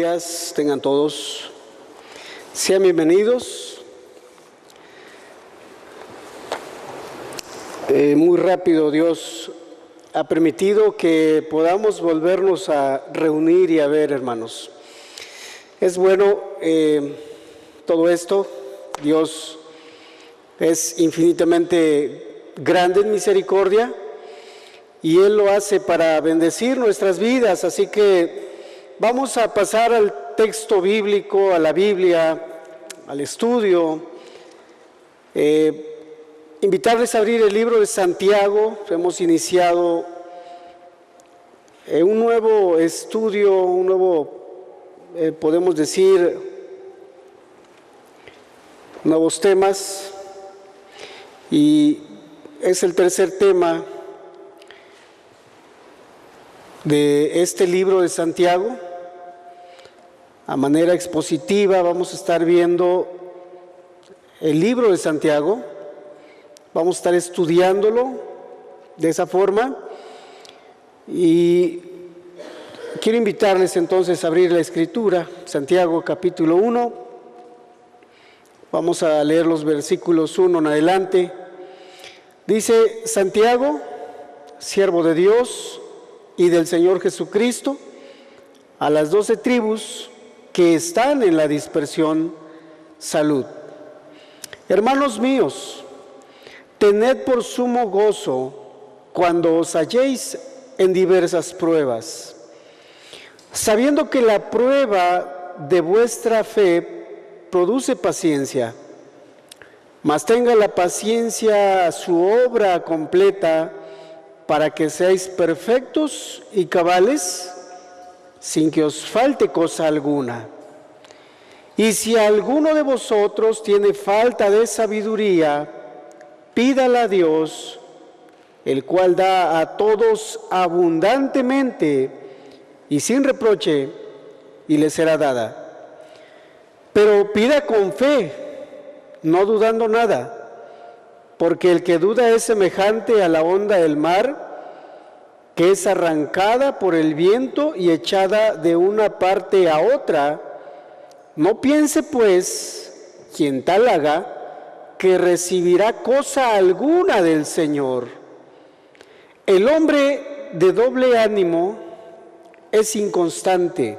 días tengan todos. Sean bienvenidos. Muy rápido Dios ha permitido que podamos volvernos a reunir y a ver, hermanos. Es bueno todo esto. Dios es infinitamente grande en misericordia y Él lo hace para bendecir nuestras vidas. Así que vamos a pasar al texto bíblico, a la Biblia, al estudio. Invitarles a abrir el libro de Santiago. Hemos iniciado un nuevo estudio, un nuevo, podemos decir, nuevos temas. Y es el tercer tema de este libro de Santiago. A manera expositiva vamos a estar viendo el libro de Santiago. Vamos a estar estudiándolo de esa forma y quiero invitarles entonces a abrir la Escritura, Santiago capítulo 1. Vamos a leer los versículos 1 en adelante. Dice: Santiago, siervo de Dios y del Señor Jesucristo, a las 12 tribus que están en la dispersión, salud. Hermanos míos, tened por sumo gozo cuando os halléis en diversas pruebas, sabiendo que la prueba de vuestra fe produce paciencia. Mas tenga la paciencia su obra completa, para que seáis perfectos y cabales, sin que os falte cosa alguna. Y si alguno de vosotros tiene falta de sabiduría, pídala a Dios, el cual da a todos abundantemente y sin reproche, y le será dada. Pero pida con fe, no dudando nada, porque el que duda es semejante a la onda del mar, que es arrancada por el viento y echada de una parte a otra. No piense pues quien tal haga, que recibirá cosa alguna del Señor. El hombre de doble ánimo es inconstante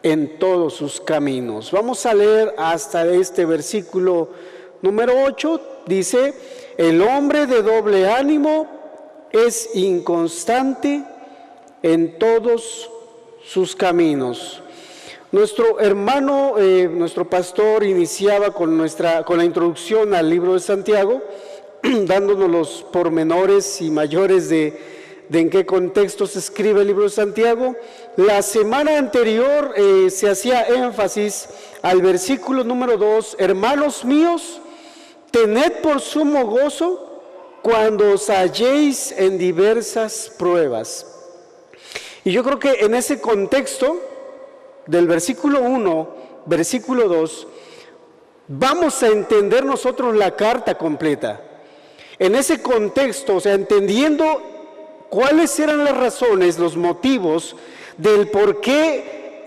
en todos sus caminos. Vamos a leer hasta este versículo número 8. Dice: el hombre de doble ánimo es inconstante en todos sus caminos. Nuestro hermano, nuestro pastor iniciaba con la introducción al libro de Santiago, dándonos los pormenores y mayores de en qué contexto se escribe el libro de Santiago. La semana anterior se hacía énfasis al versículo número 2, hermanos míos, tened por sumo gozo cuando os halléis en diversas pruebas. Y yo creo que en ese contexto del versículo 1, versículo 2, vamos a entender nosotros la carta completa. En ese contexto, o sea, entendiendo cuáles eran las razones, los motivos del por qué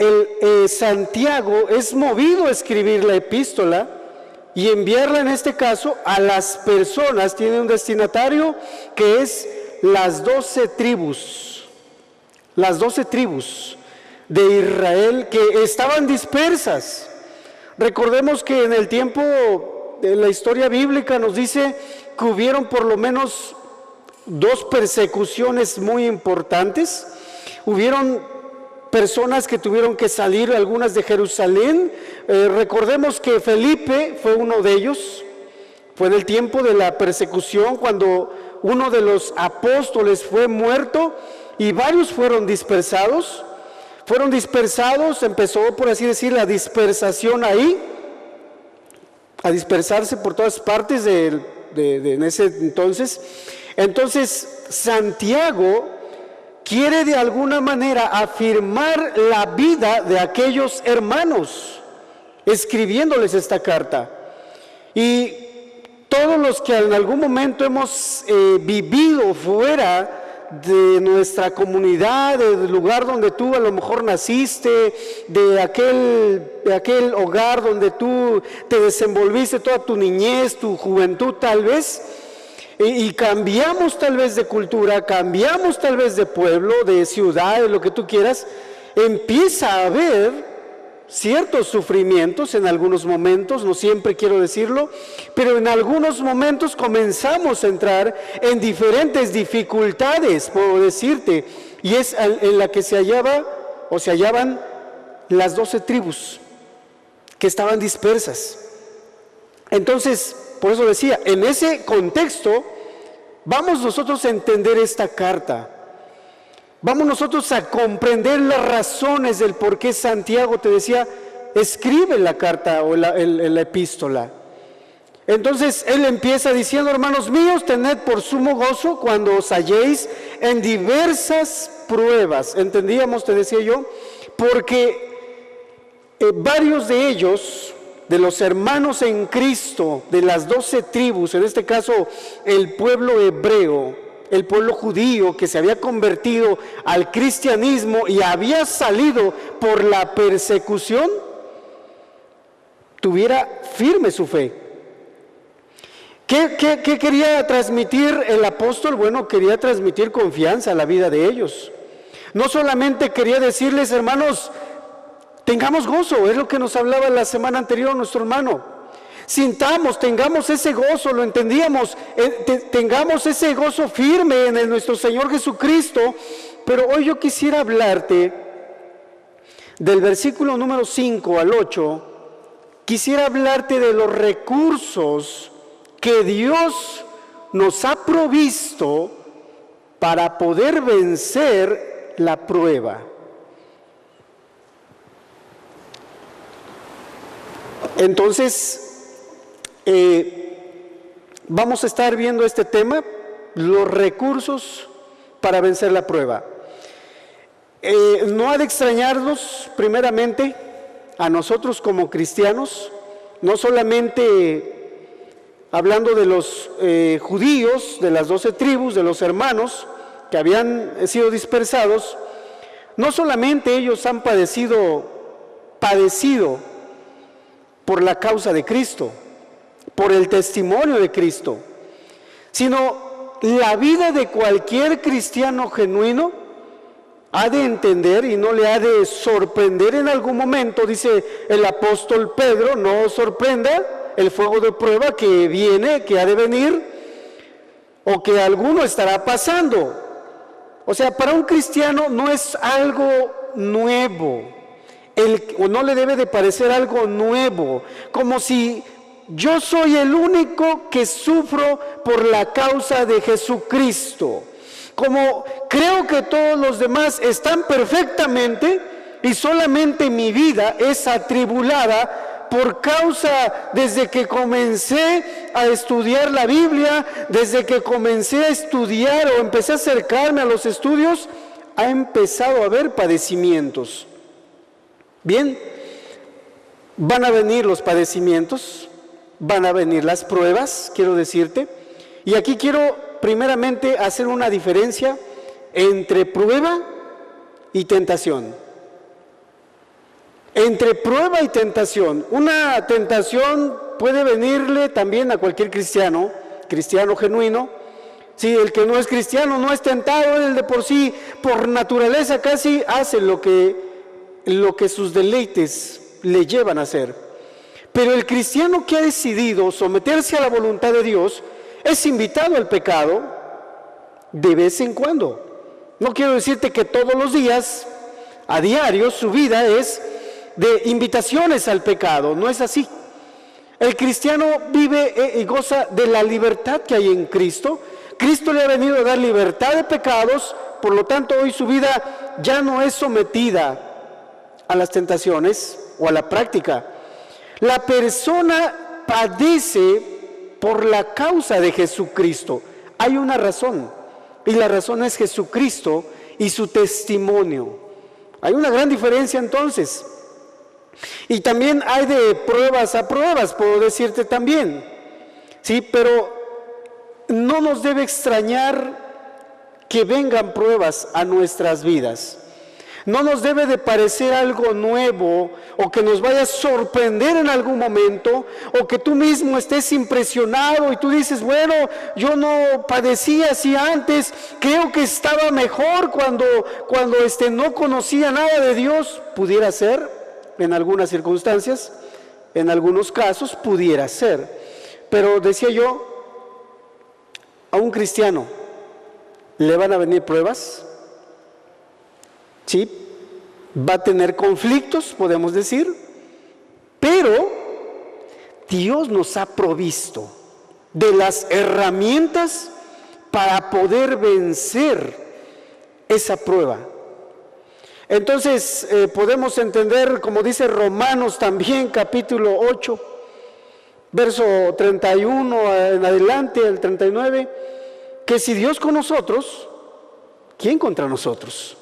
Santiago es movido a escribir la epístola y enviarla, en este caso, a las personas. Tiene un destinatario que es las 12 tribus. Las 12 tribus de Israel que estaban dispersas. Recordemos que en el tiempo de la historia bíblica nos dice que hubieron por lo menos 2 persecuciones muy importantes. Hubieron personas que tuvieron que salir, algunas de Jerusalén. Recordemos que Felipe fue uno de ellos. Fue en el tiempo de la persecución cuando uno de los apóstoles fue muerto y varios fueron dispersados. Empezó, por así decir, la dispersación ahí, a dispersarse por todas partes en ese entonces. Entonces, Santiago quiere de alguna manera afirmar la vida de aquellos hermanos, escribiéndoles esta carta. Y todos los que en algún momento hemos vivido fuera de nuestra comunidad, del lugar donde tú a lo mejor naciste, de aquel hogar donde tú te desenvolviste toda tu niñez, tu juventud tal vez, y cambiamos tal vez de cultura, cambiamos tal vez de pueblo, de ciudad, de lo que tú quieras, empieza a haber ciertos sufrimientos en algunos momentos, no siempre quiero decirlo, pero en algunos momentos comenzamos a entrar en diferentes dificultades, puedo decirte, y es en la que se hallaban las 12 tribus que estaban dispersas. Entonces, por eso decía, en ese contexto vamos nosotros a entender esta carta. Vamos nosotros a comprender las razones del por qué Santiago, te decía, escribe la carta o la epístola. Entonces él empieza diciendo: hermanos míos, tened por sumo gozo cuando os halléis en diversas pruebas. ¿Entendíamos? Te decía yo, porque varios de ellos, de los hermanos en Cristo, de las 12 tribus, en este caso el pueblo hebreo, el pueblo judío que se había convertido al cristianismo y había salido por la persecución, tuviera firme su fe. ¿Qué quería transmitir el apóstol? Bueno, quería transmitir confianza a la vida de ellos. No solamente quería decirles: hermanos, tengamos gozo, es lo que nos hablaba la semana anterior nuestro hermano. Sintamos, tengamos ese gozo, lo entendíamos, tengamos ese gozo firme en nuestro Señor Jesucristo. Pero hoy yo quisiera hablarte del versículo número 5 al 8, quisiera hablarte de los recursos que Dios nos ha provisto para poder vencer la prueba. Entonces, vamos a estar viendo este tema, los recursos para vencer la prueba. No ha de extrañarnos primeramente a nosotros como cristianos, no solamente hablando de los judíos, de las 12 tribus, de los hermanos que habían sido dispersados. No solamente ellos han padecido por la causa de Cristo, por el testimonio de Cristo, sino la vida de cualquier cristiano genuino ha de entender y no le ha de sorprender en algún momento. Dice el apóstol Pedro: no os sorprenda el fuego de prueba que viene, que ha de venir, o que alguno estará pasando. O sea, para un cristiano no es algo nuevo, o no le debe de parecer algo nuevo, como si yo soy el único que sufro por la causa de Jesucristo, como creo que todos los demás están perfectamente y solamente mi vida es atribulada por causa, desde que comencé a estudiar la Biblia, desde que comencé a estudiar o empecé a acercarme a los estudios, ha empezado a haber padecimientos. Bien, van a venir los padecimientos, van a venir las pruebas, quiero decirte, y aquí quiero primeramente hacer una diferencia entre prueba y tentación. Entre prueba y tentación. Una tentación puede venirle también a cualquier cristiano genuino. Si el que no es cristiano no es tentado, él de por sí, por naturaleza casi, hace lo que sus deleites le llevan a hacer. Pero el cristiano que ha decidido someterse a la voluntad de Dios es invitado al pecado de vez en cuando. No quiero decirte que todos los días, a diario, su vida es de invitaciones al pecado. No es así. El cristiano vive y goza de la libertad que hay en Cristo. Cristo le ha venido a dar libertad de pecados, por lo tanto hoy su vida ya no es sometida a las tentaciones o a la práctica. La persona padece por la causa de Jesucristo. Hay una razón, y la razón es Jesucristo y su testimonio. Hay una gran diferencia entonces. Y también hay de pruebas a pruebas, puedo decirte también. Sí, pero no nos debe extrañar que vengan pruebas a nuestras vidas. No nos debe de parecer algo nuevo o que nos vaya a sorprender en algún momento, o que tú mismo estés impresionado y tú dices, bueno, yo no padecía así antes, creo que estaba mejor cuando no conocía nada de Dios. Pudiera ser, en algunas circunstancias, en algunos casos pudiera ser, pero decía yo, a un cristiano le van a venir pruebas. Sí, va a tener conflictos, podemos decir, pero Dios nos ha provisto de las herramientas para poder vencer esa prueba. Entonces podemos entender, como dice Romanos también, capítulo 8, verso 31 en adelante, el 39, que si Dios con nosotros, ¿quién contra nosotros?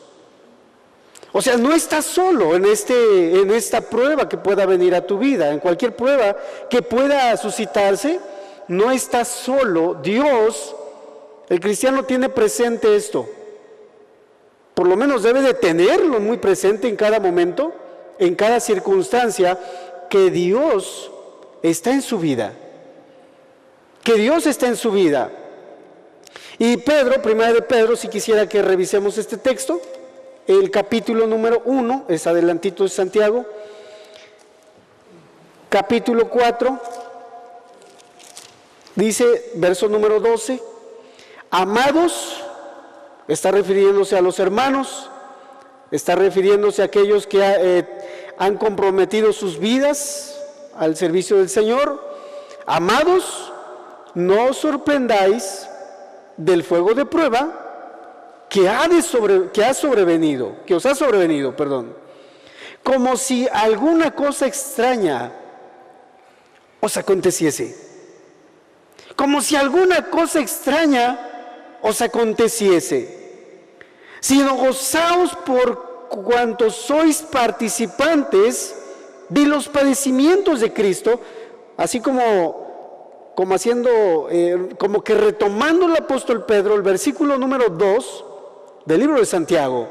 O sea, no estás solo en esta prueba que pueda venir a tu vida, en cualquier prueba que pueda suscitarse, no estás solo. Dios, el cristiano tiene presente esto, por lo menos debe de tenerlo muy presente en cada momento, en cada circunstancia, que Dios está en su vida, que Dios está en su vida. Y Pedro, primera de Pedro, si quisiera que revisemos este texto, el capítulo número 1, es adelantito de Santiago, capítulo 4, dice, verso número 12, amados, está refiriéndose a los hermanos, está refiriéndose a aquellos que han comprometido sus vidas al servicio del Señor. Amados, no os sorprendáis del fuego de prueba que os ha sobrevenido, como si alguna cosa extraña os aconteciese. Como si alguna cosa extraña os aconteciese. Sino gozaos por cuanto sois participantes de los padecimientos de Cristo, así como que retomando el apóstol Pedro, el versículo número 2 del libro de Santiago,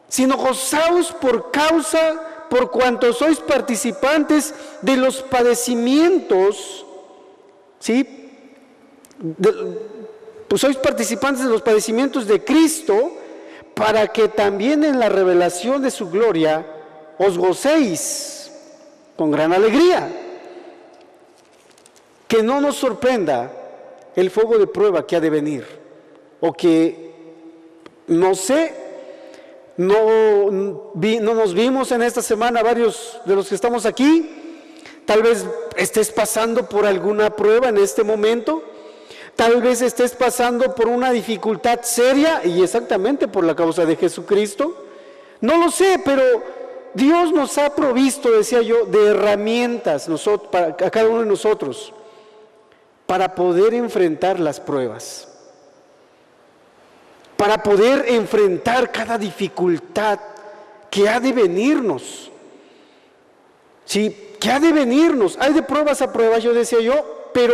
sino gozaos por cuanto sois participantes de los padecimientos, ¿sí? Pues sois participantes de los padecimientos de Cristo, para que también en la revelación de su gloria os gocéis con gran alegría. Que no nos sorprenda el fuego de prueba que ha de venir, o que no nos vimos en esta semana varios de los que estamos aquí. Tal vez estés pasando por alguna prueba en este momento, tal vez estés pasando por una dificultad seria, y exactamente por la causa de Jesucristo. No lo sé, pero Dios nos ha provisto, decía yo, de herramientas a cada uno de nosotros para poder enfrentar las pruebas, para poder enfrentar cada dificultad que ha de venirnos. Sí, que ha de venirnos. Hay de pruebas a pruebas, yo decía yo, pero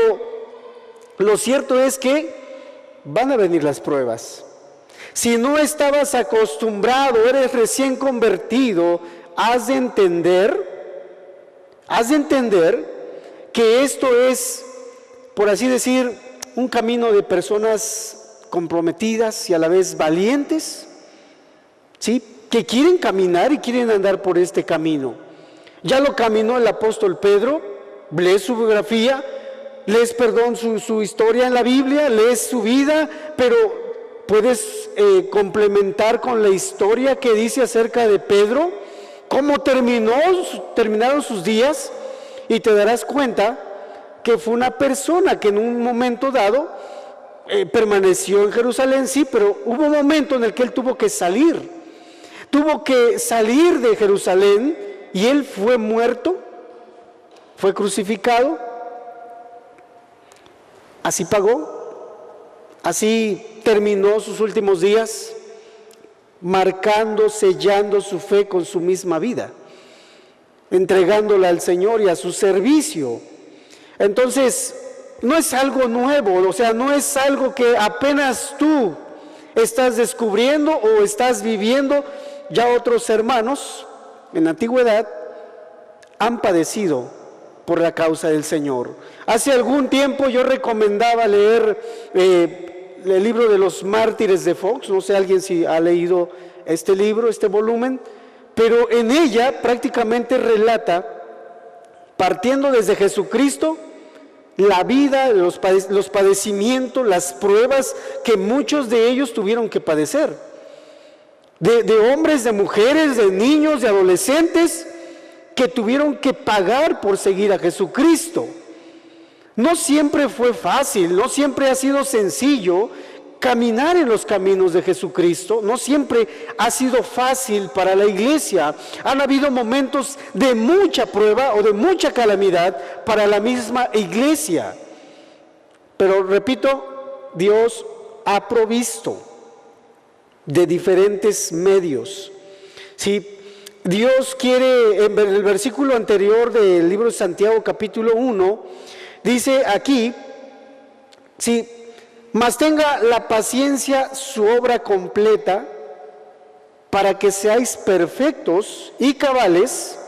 lo cierto es que van a venir las pruebas. Si no estabas acostumbrado, eres recién convertido, has de entender que esto es, por así decir, un camino de personas comprometidas y a la vez valientes, ¿sí? Que quieren caminar y quieren andar por este camino. Ya lo caminó el apóstol Pedro. Lees su biografía, lees, su historia en la Biblia, lees su vida, pero puedes complementar con la historia que dice acerca de Pedro, cómo terminaron sus días, y te darás cuenta que fue una persona que en un momento dado permaneció en Jerusalén, sí, pero hubo un momento en el que él tuvo que salir de Jerusalén, y él fue muerto, fue crucificado. Así pagó, así terminó sus últimos días, sellando su fe con su misma vida, entregándola al Señor y a su servicio. Entonces, no es algo nuevo, o sea, no es algo que apenas tú estás descubriendo o estás viviendo, ya otros hermanos en la antigüedad han padecido por la causa del Señor. Hace algún tiempo yo recomendaba leer el libro de los mártires de Fox, no sé alguien si ha leído este libro, este volumen, pero en ella prácticamente relata, partiendo desde Jesucristo, la vida, los padecimientos, las pruebas que muchos de ellos tuvieron que padecer, de hombres, de mujeres, de niños, de adolescentes, que tuvieron que pagar por seguir a Jesucristo. No siempre fue fácil, no siempre ha sido sencillo caminar en los caminos de Jesucristo, no siempre ha sido fácil para la iglesia. Han habido momentos de mucha prueba o de mucha calamidad para la misma iglesia. Pero repito, Dios ha provisto de diferentes medios. ¿Sí? Dios quiere, en el versículo anterior del libro de Santiago capítulo 1, dice aquí, sí, mas tenga la paciencia su obra completa, para que seáis perfectos y cabales,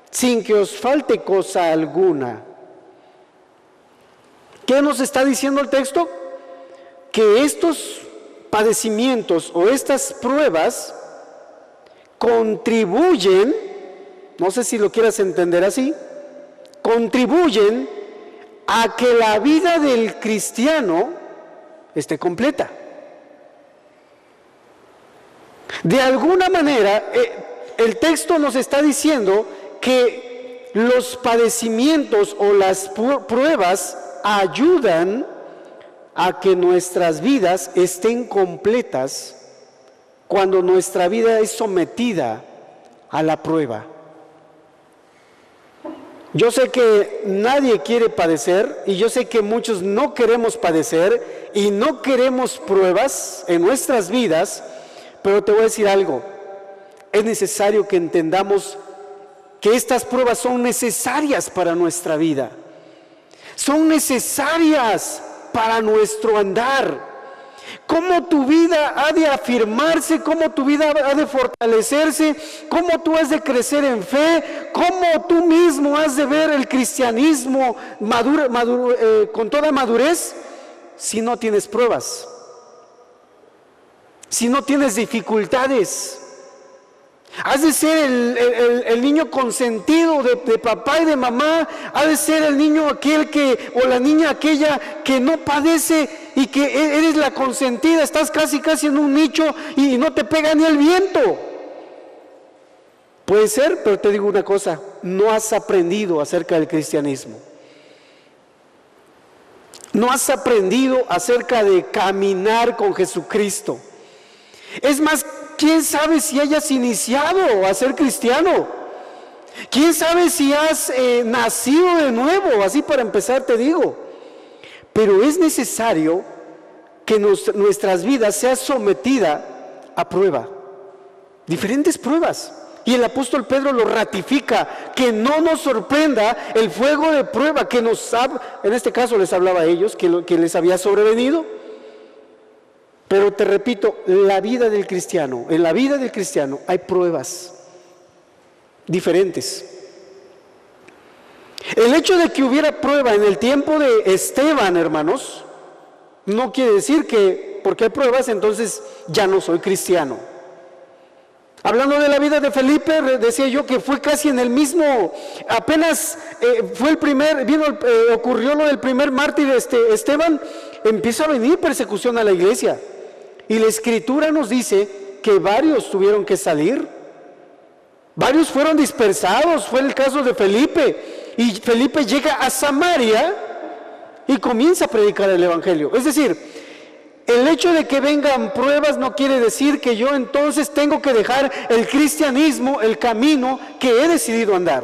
sin que os falte cosa alguna. ¿Qué nos está diciendo el texto? Que estos padecimientos o estas pruebas contribuyen, no sé si lo quieras entender así, contribuyen a que la vida del cristiano esté completa. De alguna manera, el texto nos está diciendo que los padecimientos o las pruebas ayudan a que nuestras vidas estén completas cuando nuestra vida es sometida a la prueba. Yo sé que nadie quiere padecer y yo sé que muchos no queremos padecer y no queremos pruebas en nuestras vidas, pero te voy a decir algo, es necesario que entendamos que estas pruebas son necesarias para nuestra vida, son necesarias para nuestro andar. Cómo tu vida ha de afirmarse, cómo tu vida ha de fortalecerse, cómo tú has de crecer en fe, cómo tú mismo has de ver el cristianismo con toda madurez, si no tienes pruebas, si no tienes dificultades. Has de ser el niño consentido de papá y de mamá, has de ser el niño aquel o la niña aquella que no padece y que eres la consentida, estás casi en un nicho y no te pega ni el viento. Puede ser, pero te digo una cosa, no has aprendido acerca del cristianismo. No has aprendido acerca de caminar con Jesucristo. Es más, ¿quién sabe si hayas iniciado a ser cristiano? ¿Quién sabe si has nacido de nuevo? Así para empezar te digo. Pero es necesario que nuestras vidas sean sometidas a prueba. Diferentes pruebas. Y el apóstol Pedro lo ratifica, que no nos sorprenda el fuego de prueba que en este caso les hablaba a ellos, que les había sobrevenido. Pero te repito, en la vida del cristiano hay pruebas diferentes. El hecho de que hubiera prueba en el tiempo de Esteban, hermanos, no quiere decir que porque hay pruebas entonces ya no soy cristiano. Hablando de la vida de Felipe, decía yo que fue casi en el mismo, apenas fue el primer, ocurrió lo del primer mártir Esteban, empieza a venir persecución a la iglesia. Y la Escritura nos dice que varios tuvieron que salir, varios fueron dispersados, fue el caso de Felipe, y Felipe llega a Samaria y comienza a predicar el Evangelio. Es decir, el hecho de que vengan pruebas no quiere decir que yo entonces tengo que dejar el cristianismo, el camino que he decidido andar.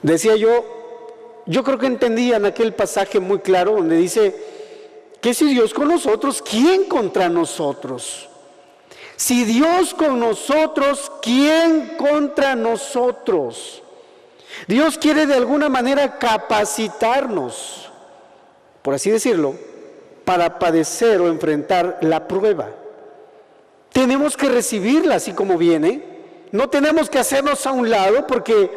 Decía yo creo que entendía en aquel pasaje muy claro donde dice que si Dios con nosotros, ¿quién contra nosotros? Si Dios con nosotros, ¿quién contra nosotros? Dios quiere de alguna manera capacitarnos, por así decirlo, para padecer o enfrentar la prueba. Tenemos que recibirla así como viene. No tenemos que hacernos a un lado, porque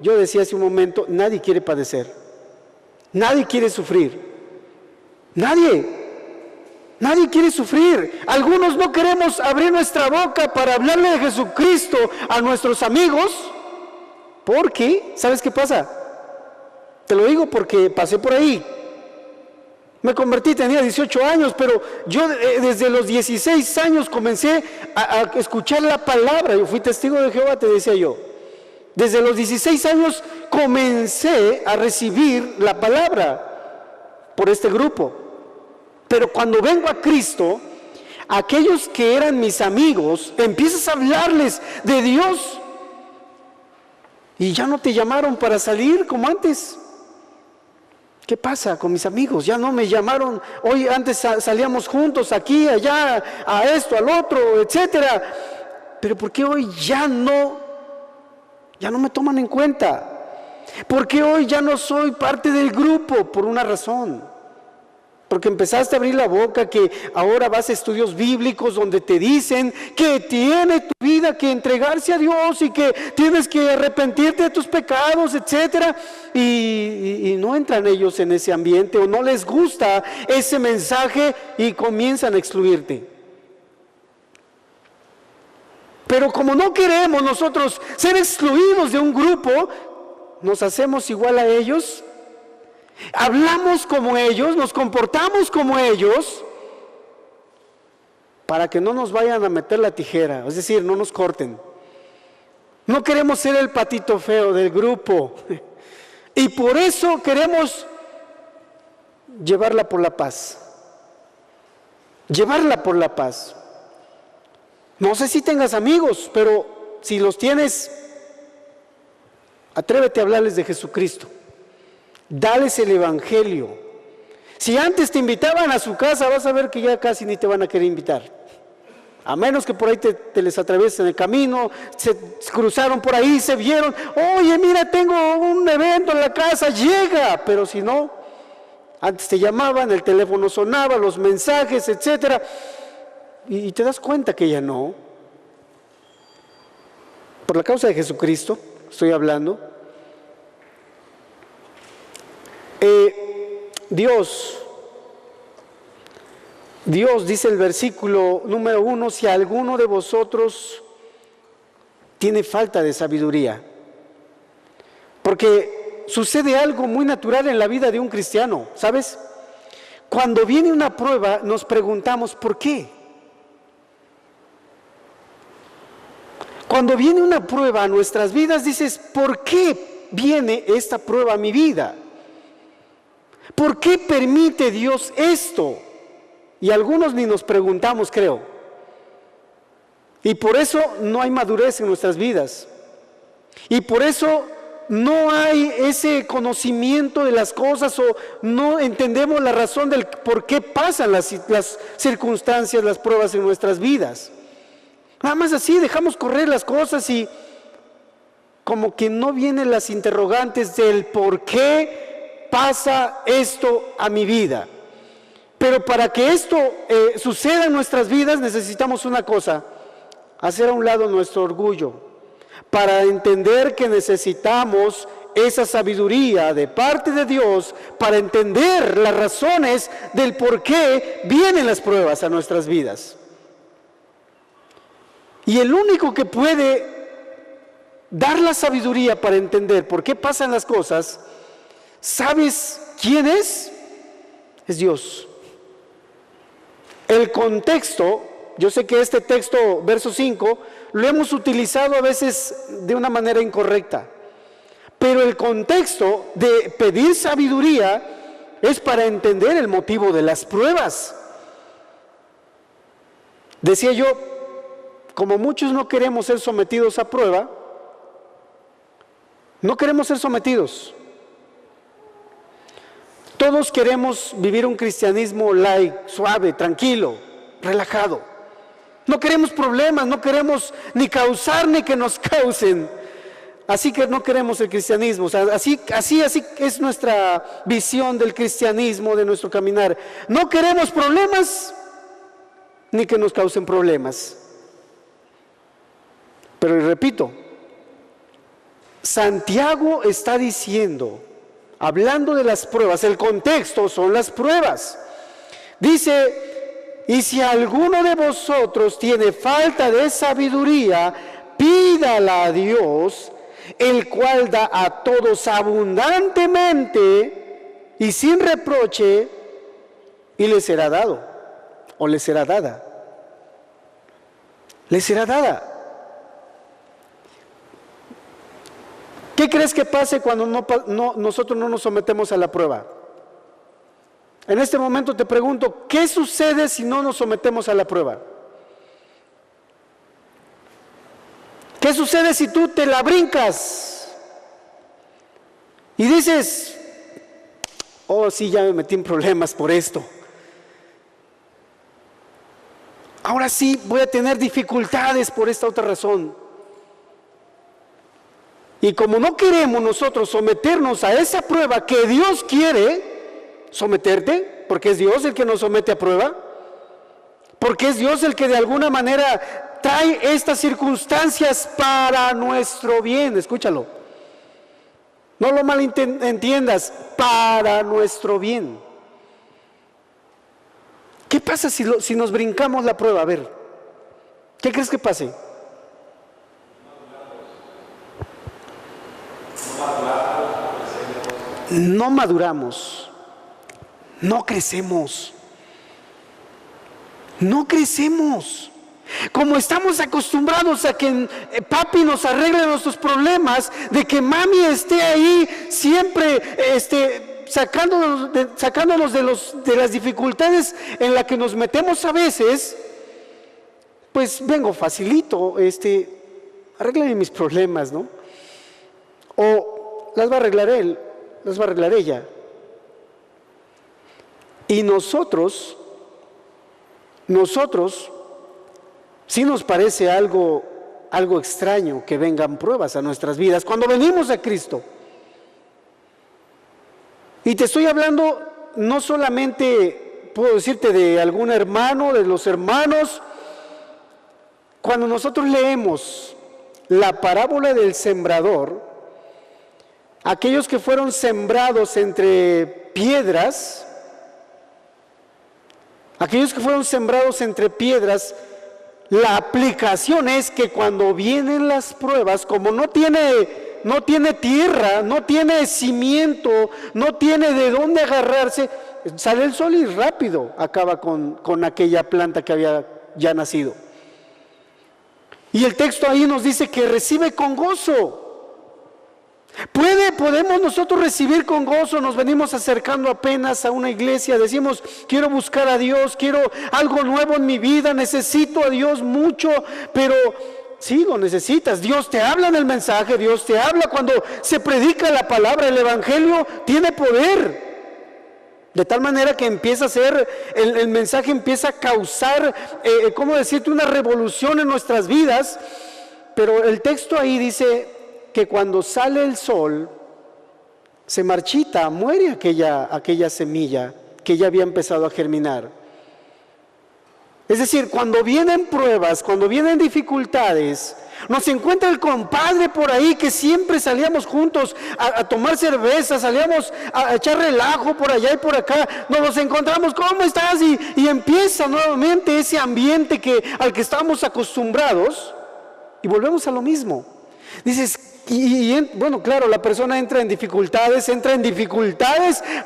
yo decía hace un momento, nadie quiere padecer. Nadie quiere sufrir. Nadie quiere sufrir. Algunos no queremos abrir nuestra boca para hablarle de Jesucristo a nuestros amigos, porque, ¿sabes qué pasa? Te lo digo porque pasé por ahí. Me convertí, tenía 18 años, pero yo desde los 16 años comencé a escuchar la palabra. Yo fui testigo de Jehová, te decía yo. Desde los 16 años comencé a recibir la palabra por este grupo. Pero cuando vengo a Cristo, aquellos que eran mis amigos, empiezas a hablarles de Dios y ya no te llamaron para salir como antes. ¿Qué pasa con mis amigos? Ya no me llamaron. Hoy antes salíamos juntos aquí, allá, a esto, al otro, etcétera. Pero ¿por qué hoy ya no me toman en cuenta? ¿Por qué hoy ya no soy parte del grupo? Por una razón. Porque empezaste a abrir la boca, que ahora vas a estudios bíblicos donde te dicen que tiene tu vida que entregarse a Dios y que tienes que arrepentirte de tus pecados, etcétera, y no entran ellos en ese ambiente, o no les gusta ese mensaje y comienzan a excluirte. Pero como no queremos nosotros ser excluidos de un grupo, nos hacemos igual a ellos. Hablamos como ellos, nos comportamos como ellos, para que no nos vayan a meter la tijera, es decir, no nos corten. No queremos ser el patito feo del grupo, y por eso queremos llevarla por la paz. Llevarla por la paz. No sé si tengas amigos, pero si los tienes, atrévete a hablarles de Jesucristo. Dales el evangelio. Si antes te invitaban a su casa, vas a ver que ya casi ni te van a querer invitar, a menos que por ahí te les atravieses en el camino, se cruzaron por ahí, se vieron, oye, mira, tengo un evento en la casa, llega. Pero si no, antes te llamaban, el teléfono sonaba, los mensajes, etcétera, y te das cuenta que ya no. Por la causa de Jesucristo estoy hablando. Dios dice el versículo número 1, si alguno de vosotros tiene falta de sabiduría, porque sucede algo muy natural en la vida de un cristiano, ¿sabes? Cuando viene una prueba nos preguntamos ¿por qué? Cuando viene una prueba a nuestras vidas dices ¿por qué viene esta prueba a mi vida? ¿Por qué permite Dios esto? Y algunos ni nos preguntamos, creo. Y por eso no hay madurez en nuestras vidas. Y por eso no hay ese conocimiento de las cosas, o no entendemos la razón del por qué pasan las circunstancias, las pruebas en nuestras vidas. Nada más así dejamos correr las cosas y como que no vienen las interrogantes del por qué pasa esto a mi vida. Pero para que esto suceda en nuestras vidas necesitamos una cosa: hacer a un lado nuestro orgullo, para entender que necesitamos esa sabiduría de parte de Dios para entender las razones del por qué vienen las pruebas a nuestras vidas. Y el único que puede dar la sabiduría para entender por qué pasan las cosas, ¿sabes quién es? Es Dios. El contexto, yo sé que este texto, verso 5, lo hemos utilizado a veces de una manera incorrecta, pero el contexto de pedir sabiduría es para entender el motivo de las pruebas. Decía yo, como muchos no queremos ser sometidos a prueba, no queremos ser sometidos. Todos queremos vivir un cristianismo light, suave, tranquilo, relajado. No queremos problemas, no queremos ni causar ni que nos causen. Así que no queremos el cristianismo. O sea, así es nuestra visión del cristianismo, de nuestro caminar. No queremos problemas, ni que nos causen problemas. Pero repito, Santiago está diciendo, hablando de las pruebas, el contexto son las pruebas. Dice, y si alguno de vosotros tiene falta de sabiduría, pídala a Dios, el cual da a todos abundantemente y sin reproche, y le será dado, o le será dada. Le será dada. ¿Qué crees que pase cuando nosotros no nos sometemos a la prueba? En este momento te pregunto, ¿qué sucede si no nos sometemos a la prueba? ¿Qué sucede si tú te la brincas y dices, oh sí, ya me metí en problemas por esto? Ahora sí voy a tener dificultades por esta otra razón. Y como no queremos nosotros someternos a esa prueba que Dios quiere someterte, porque es Dios el que nos somete a prueba, porque es Dios el que de alguna manera trae estas circunstancias para nuestro bien, escúchalo. No lo malentiendas, para nuestro bien. ¿Qué pasa si nos brincamos la prueba? A ver, ¿qué crees que pase? No maduramos, no crecemos. No crecemos. Como estamos acostumbrados a que papi nos arregle nuestros problemas, de que mami esté ahí siempre sacándonos de las dificultades en las que nos metemos a veces, pues vengo facilito, arréglame mis problemas, ¿no? O las va a arreglar él, las va a arreglar ella. Y nosotros, sí nos parece algo extraño que vengan pruebas a nuestras vidas cuando venimos a Cristo. Y te estoy hablando no solamente, puedo decirte, de algún hermano, de los hermanos. Cuando nosotros leemos la parábola del sembrador, aquellos que fueron sembrados entre piedras, la aplicación es que cuando vienen las pruebas, como no tiene tierra, no tiene cimiento, no tiene de dónde agarrarse, sale el sol y rápido acaba con aquella planta que había ya nacido. Y el texto ahí nos dice que recibe con gozo. Podemos nosotros recibir con gozo. Nos venimos acercando apenas a una iglesia, decimos, quiero buscar a Dios, quiero algo nuevo en mi vida, necesito a Dios mucho, pero sí, lo necesitas. Dios te habla en el mensaje, Dios te habla cuando se predica la palabra. El evangelio tiene poder, de tal manera que empieza a ser, el mensaje empieza a causar, ¿cómo decirte?, una revolución en nuestras vidas. Pero el texto ahí dice que cuando sale el sol, se marchita, muere aquella semilla que ya había empezado a germinar. Es decir, cuando vienen pruebas, cuando vienen dificultades, nos encuentra el compadre por ahí que siempre salíamos juntos a tomar cerveza, salíamos a echar relajo por allá y por acá, nos los encontramos, ¿cómo estás? Y empieza nuevamente ese ambiente al que estábamos acostumbrados y volvemos a lo mismo. Dices, bueno, claro, la persona entra en dificultades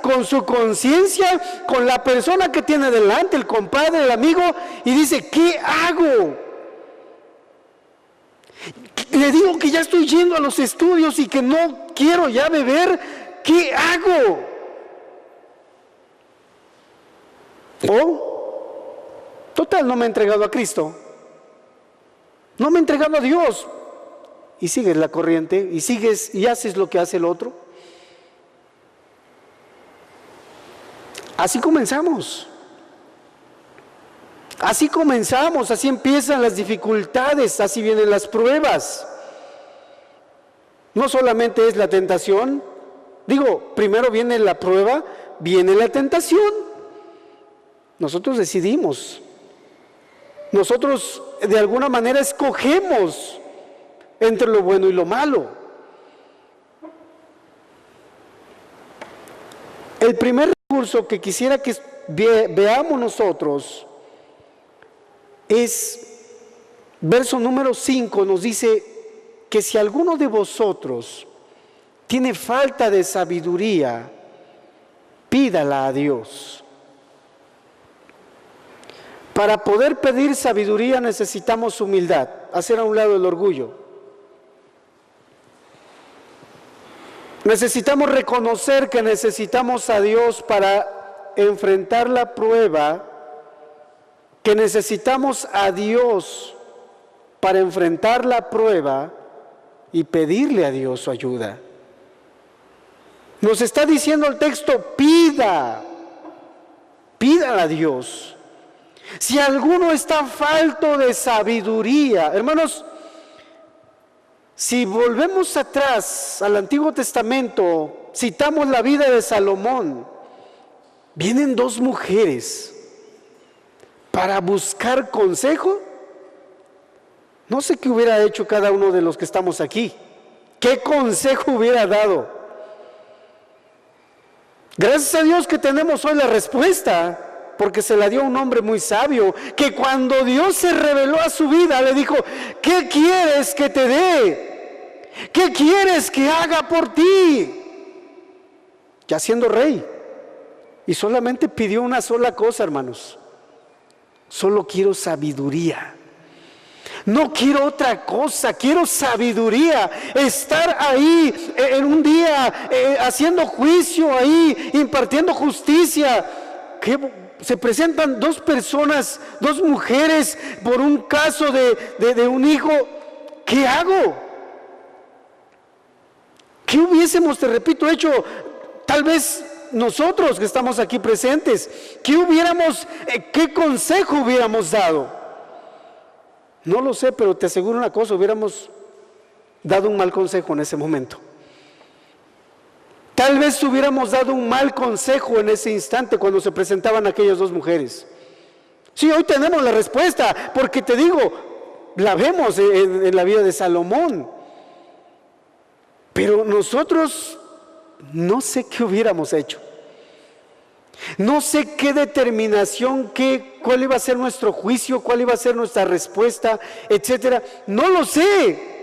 con su conciencia, con la persona que tiene delante, el compadre, el amigo, y dice, ¿qué hago? Le digo que ya estoy yendo a los estudios y que no quiero ya beber, ¿qué hago? Total, no me he entregado a Cristo, no me he entregado a Dios. Y sigues la corriente, y haces lo que hace el otro. Así comenzamos, así empiezan las dificultades, así vienen las pruebas. No solamente es la tentación, digo, primero viene la prueba, viene la tentación. Nosotros decidimos, nosotros de alguna manera escogemos entre lo bueno y lo malo. El primer recurso que quisiera que veamos nosotros es verso número 5, nos dice que si alguno de vosotros tiene falta de sabiduría, pídala a Dios. Para poder pedir sabiduría necesitamos humildad, hacer a un lado el orgullo. Necesitamos reconocer que necesitamos a Dios para enfrentar la prueba, que necesitamos a Dios para enfrentar la prueba y pedirle a Dios su ayuda. Nos está diciendo el texto, pídala a Dios. Si alguno está falto de sabiduría, hermanos, si volvemos atrás al Antiguo Testamento, citamos la vida de Salomón, vienen dos mujeres para buscar consejo. No sé qué hubiera hecho cada uno de los que estamos aquí, qué consejo hubiera dado. Gracias a Dios que tenemos hoy la respuesta, porque se la dio un hombre muy sabio, que cuando Dios se reveló a su vida, le dijo, ¿qué quieres que te dé? ¿Qué quieres que haga por ti? Ya siendo rey. Y solamente pidió una sola cosa, hermanos. Solo quiero sabiduría. No quiero otra cosa, quiero sabiduría. Estar ahí en un día haciendo juicio ahí, impartiendo justicia. Que se presentan dos personas, dos mujeres por un caso de un hijo. ¿Qué hago? ¿Qué hubiésemos, te repito, hecho tal vez nosotros que estamos aquí presentes? ¿Qué consejo hubiéramos dado? No lo sé, pero te aseguro una cosa, hubiéramos dado un mal consejo en ese momento. Tal vez hubiéramos dado un mal consejo en ese instante cuando se presentaban aquellas dos mujeres. Sí, hoy tenemos la respuesta, porque te digo, la vemos en la vida de Salomón. Pero nosotros no sé qué hubiéramos hecho. No sé qué determinación, cuál iba a ser nuestro juicio, cuál iba a ser nuestra respuesta, etcétera. No lo sé.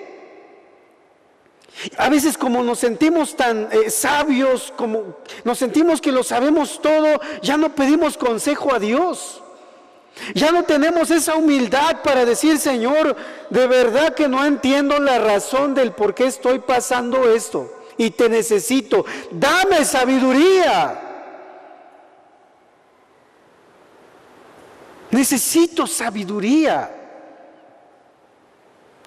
A veces como nos sentimos tan sabios, como nos sentimos que lo sabemos todo, ya no pedimos consejo a Dios. Ya no tenemos esa humildad para decir, Señor, de verdad que no entiendo la razón del por qué estoy pasando esto y te necesito. Dame sabiduría. Necesito sabiduría.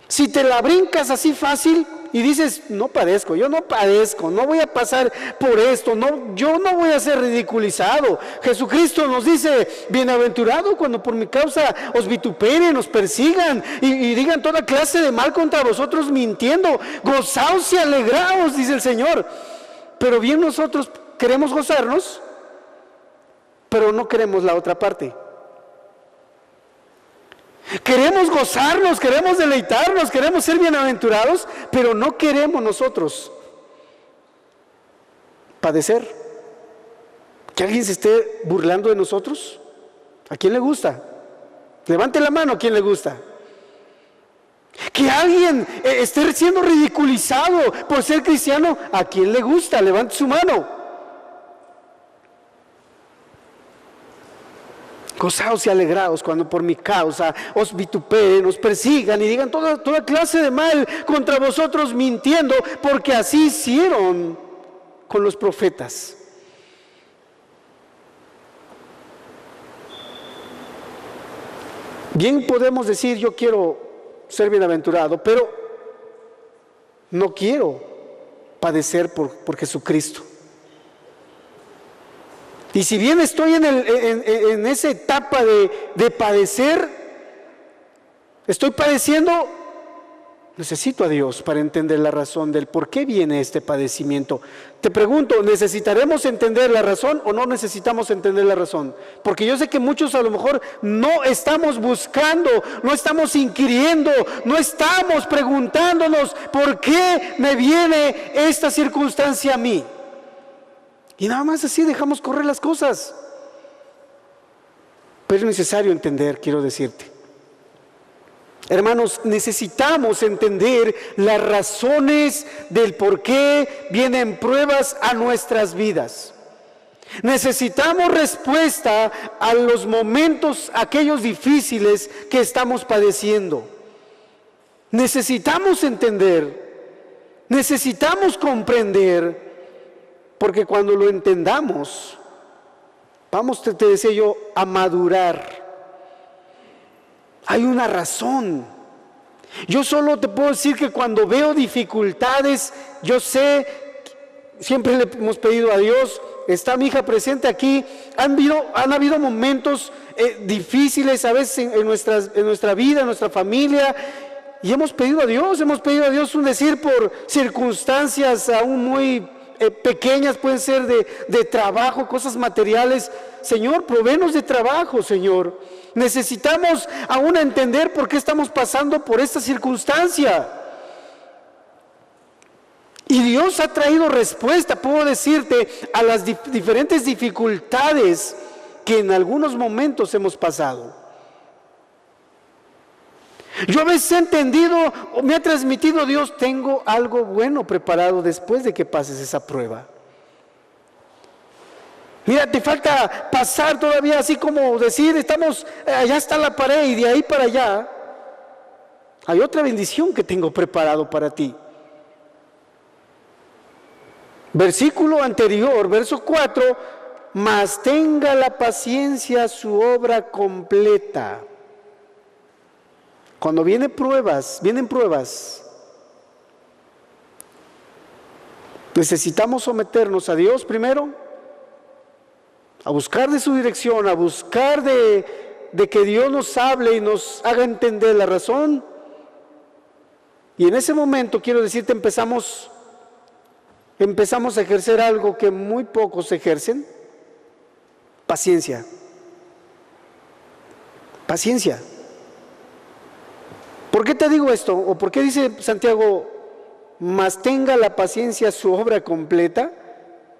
Si te la brincas así fácil y dices, no padezco, yo no padezco, no voy a pasar por esto, yo no voy a ser ridiculizado. Jesucristo nos dice, bienaventurado cuando por mi causa os vituperen, os persigan y digan toda clase de mal contra vosotros mintiendo. Gozaos y alegraos, dice el Señor. Pero bien nosotros queremos gozarnos, pero no queremos la otra parte. Queremos gozarnos, queremos deleitarnos, queremos ser bienaventurados, pero no queremos nosotros padecer. ¿Que alguien se esté burlando de nosotros? ¿A quién le gusta? Levante la mano, ¿a quién le gusta? Que alguien esté siendo ridiculizado por ser cristiano, ¿a quién le gusta? Levante su mano. Gozaos y alegraos cuando por mi causa os vituperen, os persigan y digan toda clase de mal contra vosotros mintiendo, porque así hicieron con los profetas. Bien podemos decir, yo quiero ser bienaventurado, pero no quiero padecer por Jesucristo. Y si bien estoy en esa etapa de padecer, estoy padeciendo, Necesito a Dios para entender la razón del por qué viene este padecimiento. Te pregunto, ¿necesitaremos entender la razón o no necesitamos entender la razón? Porque yo sé que muchos a lo mejor no estamos buscando, no estamos inquiriendo, no estamos preguntándonos por qué me viene esta circunstancia a mí. Y nada más así dejamos correr las cosas. Pero es necesario entender, quiero decirte. Hermanos, necesitamos entender las razones del por qué vienen pruebas a nuestras vidas. Necesitamos respuesta a los momentos, aquellos difíciles que estamos padeciendo. Necesitamos entender, necesitamos comprender, porque cuando lo entendamos, vamos, te decía yo, a madurar. Hay una razón. Yo solo te puedo decir que cuando veo dificultades, yo sé, siempre le hemos pedido a Dios, está mi hija presente aquí, han habido momentos difíciles a veces en nuestra vida, en nuestra familia, y hemos pedido a Dios un decir por circunstancias aún muy pequeñas, pueden ser de trabajo, cosas materiales. Señor, provéenos de trabajo, Señor. Necesitamos aún entender por qué estamos pasando por esta circunstancia. Y Dios ha traído respuesta, puedo decirte, a las diferentes dificultades que en algunos momentos hemos pasado. Yo a veces he entendido, o me ha transmitido Dios, tengo algo bueno preparado después de que pases esa prueba. Mira, te falta pasar todavía, así como decir, allá está la pared y de ahí para allá hay otra bendición que tengo preparado para ti. Versículo anterior, verso 4, mas tenga la paciencia su obra completa. Cuando vienen pruebas, necesitamos someternos a Dios primero, a buscar de su dirección, a buscar de que Dios nos hable y nos haga entender la razón. Y en ese momento, quiero decirte, empezamos a ejercer algo que muy pocos ejercen: paciencia. Paciencia. ¿Por qué te digo esto? ¿O por qué dice Santiago, mas tenga la paciencia su obra completa,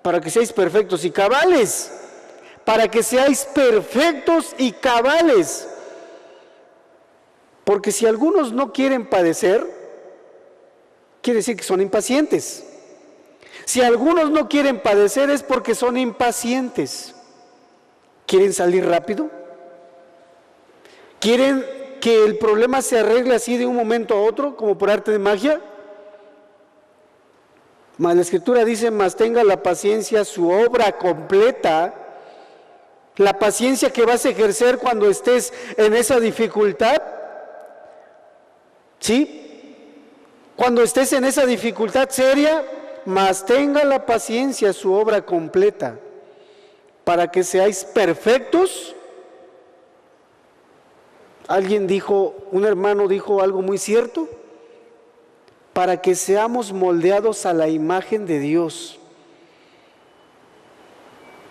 para que seáis perfectos y cabales? Para que seáis perfectos y cabales. Porque si algunos no quieren padecer, quiere decir que son impacientes. Si algunos no quieren padecer es porque son impacientes. ¿Quieren salir rápido? ¿Quieren que el problema se arregle así de un momento a otro, como por arte de magia? Mas la Escritura dice, mas tenga la paciencia su obra completa. La paciencia que vas a ejercer cuando estés en esa dificultad, ¿sí? Cuando estés en esa dificultad seria, mas tenga la paciencia su obra completa, para que seáis perfectos. Un hermano dijo algo muy cierto: para que seamos moldeados a la imagen de Dios.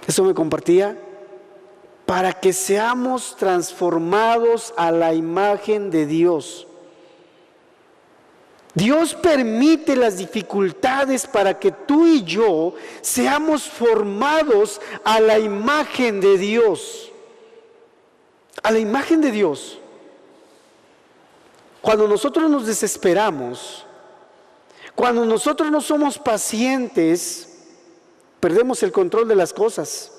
Eso me compartía. Para que seamos transformados a la imagen de Dios. Dios permite las dificultades para que tú y yo seamos formados a la imagen de Dios. A la imagen de Dios. Cuando nosotros nos desesperamos, cuando nosotros no somos pacientes, perdemos el control de las cosas.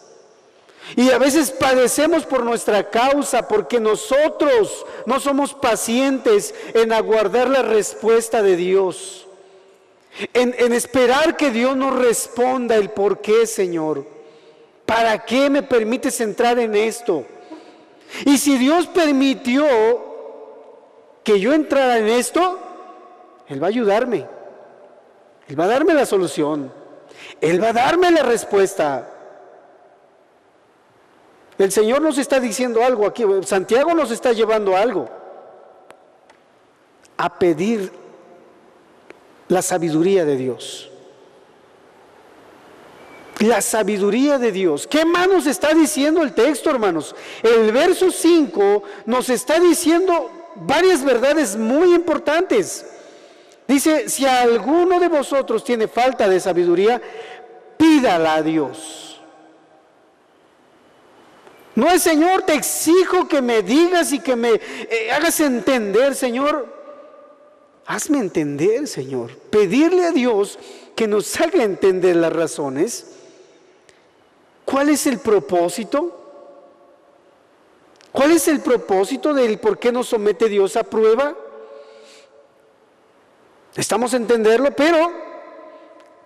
Y a veces padecemos por nuestra causa, porque nosotros no somos pacientes en aguardar la respuesta de Dios, en esperar que Dios nos responda el por qué, Señor. ¿Para qué me permites entrar en esto? Y si Dios permitió que yo entrara en esto, Él va a ayudarme. Él va a darme la solución. Él va a darme la respuesta. El Señor nos está diciendo algo aquí. Santiago nos está llevando algo. A pedir la sabiduría de Dios. La sabiduría de Dios. ¿Qué más nos está diciendo el texto, hermanos? El verso 5 nos está diciendo varias verdades muy importantes. Dice, si alguno de vosotros tiene falta de sabiduría, pídala a Dios. No es, Señor, te exijo que me digas y que me hagas entender, Señor. Hazme entender, Señor. Pedirle a Dios que nos haga entender las razones. ¿Cuál es el propósito? ¿Cuál es el propósito del por qué nos somete Dios a prueba? Estamos a entenderlo, pero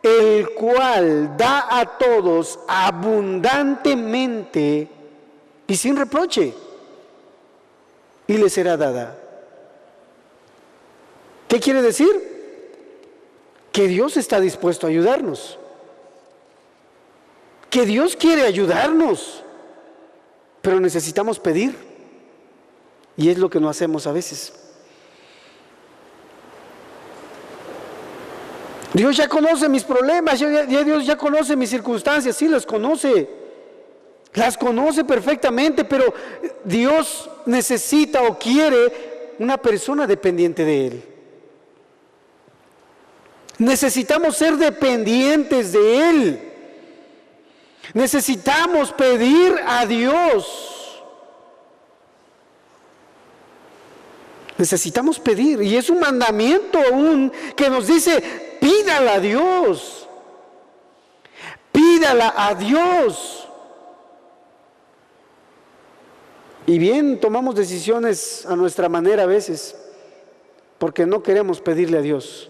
el cual da a todos abundantemente y sin reproche, y le será dada. ¿Qué quiere decir? Que Dios está dispuesto a ayudarnos. Que Dios quiere ayudarnos, pero necesitamos pedir, y es lo que no hacemos a veces. Dios ya conoce mis problemas, Dios ya conoce mis circunstancias, sí las conoce perfectamente, pero Dios necesita o quiere una persona dependiente de Él. Necesitamos ser dependientes de Él. Necesitamos pedir a Dios. Necesitamos pedir, y es un mandamiento aún que nos dice, pídala a Dios. Pídala a Dios. Y bien, tomamos decisiones a nuestra manera a veces, porque no queremos pedirle a Dios.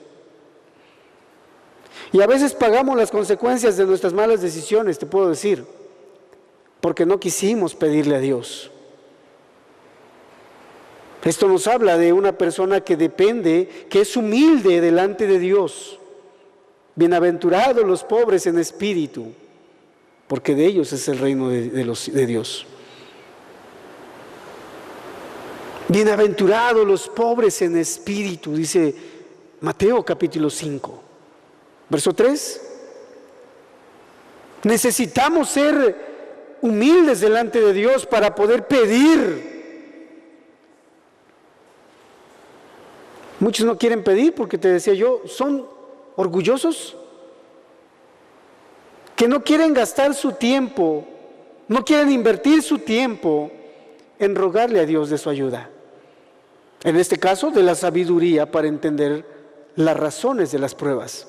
Y a veces pagamos las consecuencias de nuestras malas decisiones, te puedo decir, porque no quisimos pedirle a Dios. Esto nos habla de una persona que depende, que es humilde delante de Dios. Bienaventurados los pobres en espíritu, porque de ellos es el reino de Dios. Bienaventurados los pobres en espíritu, dice Mateo capítulo 5. Verso 3, necesitamos ser humildes delante de Dios para poder pedir. Muchos no quieren pedir porque, te decía yo, son orgullosos, que no quieren gastar su tiempo, no quieren invertir su tiempo en rogarle a Dios de su ayuda. En este caso, de la sabiduría para entender las razones de las pruebas.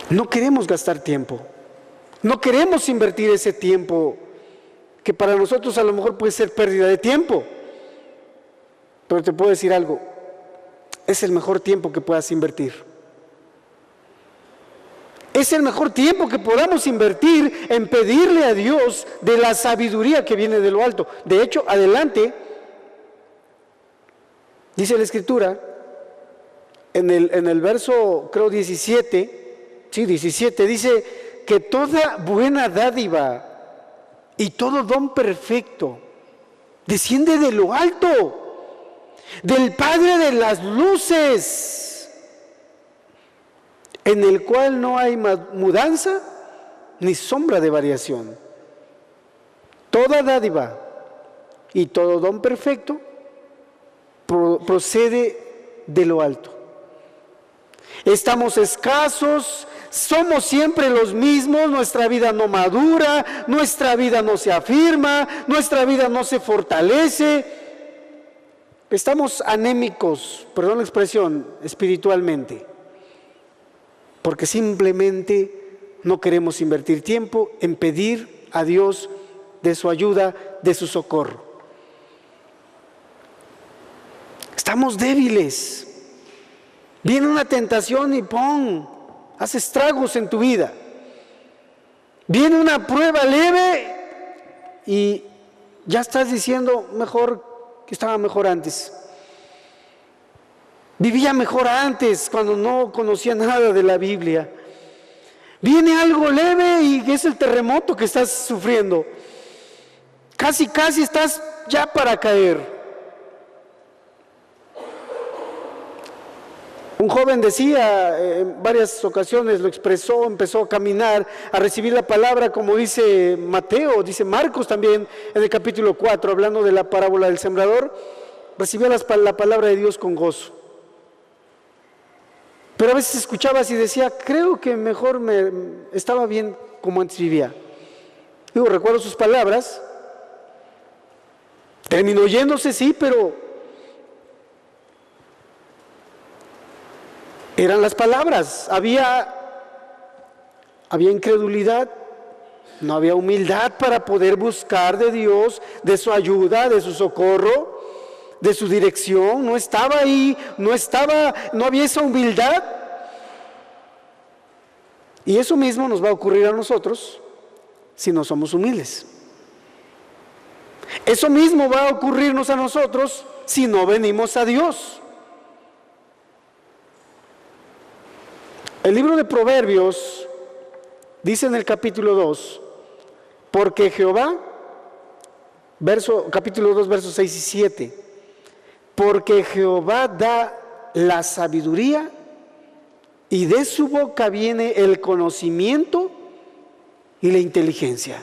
No queremos gastar tiempo, no queremos invertir ese tiempo que para nosotros a lo mejor puede ser pérdida de tiempo, pero te puedo decir algo, es el mejor tiempo que puedas invertir. Es el mejor tiempo que podamos invertir en pedirle a Dios de la sabiduría que viene de lo alto. De hecho, adelante, dice la Escritura, en el verso, creo 17, dice que toda buena dádiva y todo don perfecto desciende de lo alto, del Padre de las luces, en el cual no hay mudanza ni sombra de variación. Toda dádiva y todo don perfecto procede de lo alto. Estamos escasos, somos siempre los mismos, nuestra vida no madura, nuestra vida no se afirma, nuestra vida no se fortalece. Estamos anémicos, perdón la expresión, espiritualmente, porque simplemente no queremos invertir tiempo en pedir a Dios de su ayuda, de su socorro. Estamos débiles. Viene una tentación y hace estragos en tu vida. Viene una prueba leve y ya estás diciendo, mejor que estaba mejor antes. Vivía mejor antes, cuando no conocía nada de la Biblia. Viene algo leve y es el terremoto que estás sufriendo. Casi estás ya para caer. Un joven decía, en varias ocasiones lo expresó, empezó a caminar, a recibir la palabra, como dice Mateo, dice Marcos también en el capítulo 4, hablando de la parábola del sembrador, recibía la palabra de Dios con gozo. Pero a veces escuchabas y decía, creo que mejor estaba bien como antes vivía. Digo, recuerdo sus palabras, terminó yéndose, sí, pero eran las palabras. Había incredulidad, no había humildad para poder buscar de Dios, de su ayuda, de su socorro, de su dirección. No estaba ahí, no había esa humildad. Y eso mismo nos va a ocurrir a nosotros si no somos humildes. Eso mismo va a ocurrirnos a nosotros si no venimos a Dios. El libro de Proverbios dice en el capítulo 2, porque Jehová, capítulo 2, versos 6 y 7, porque Jehová da la sabiduría y de su boca viene el conocimiento y la inteligencia.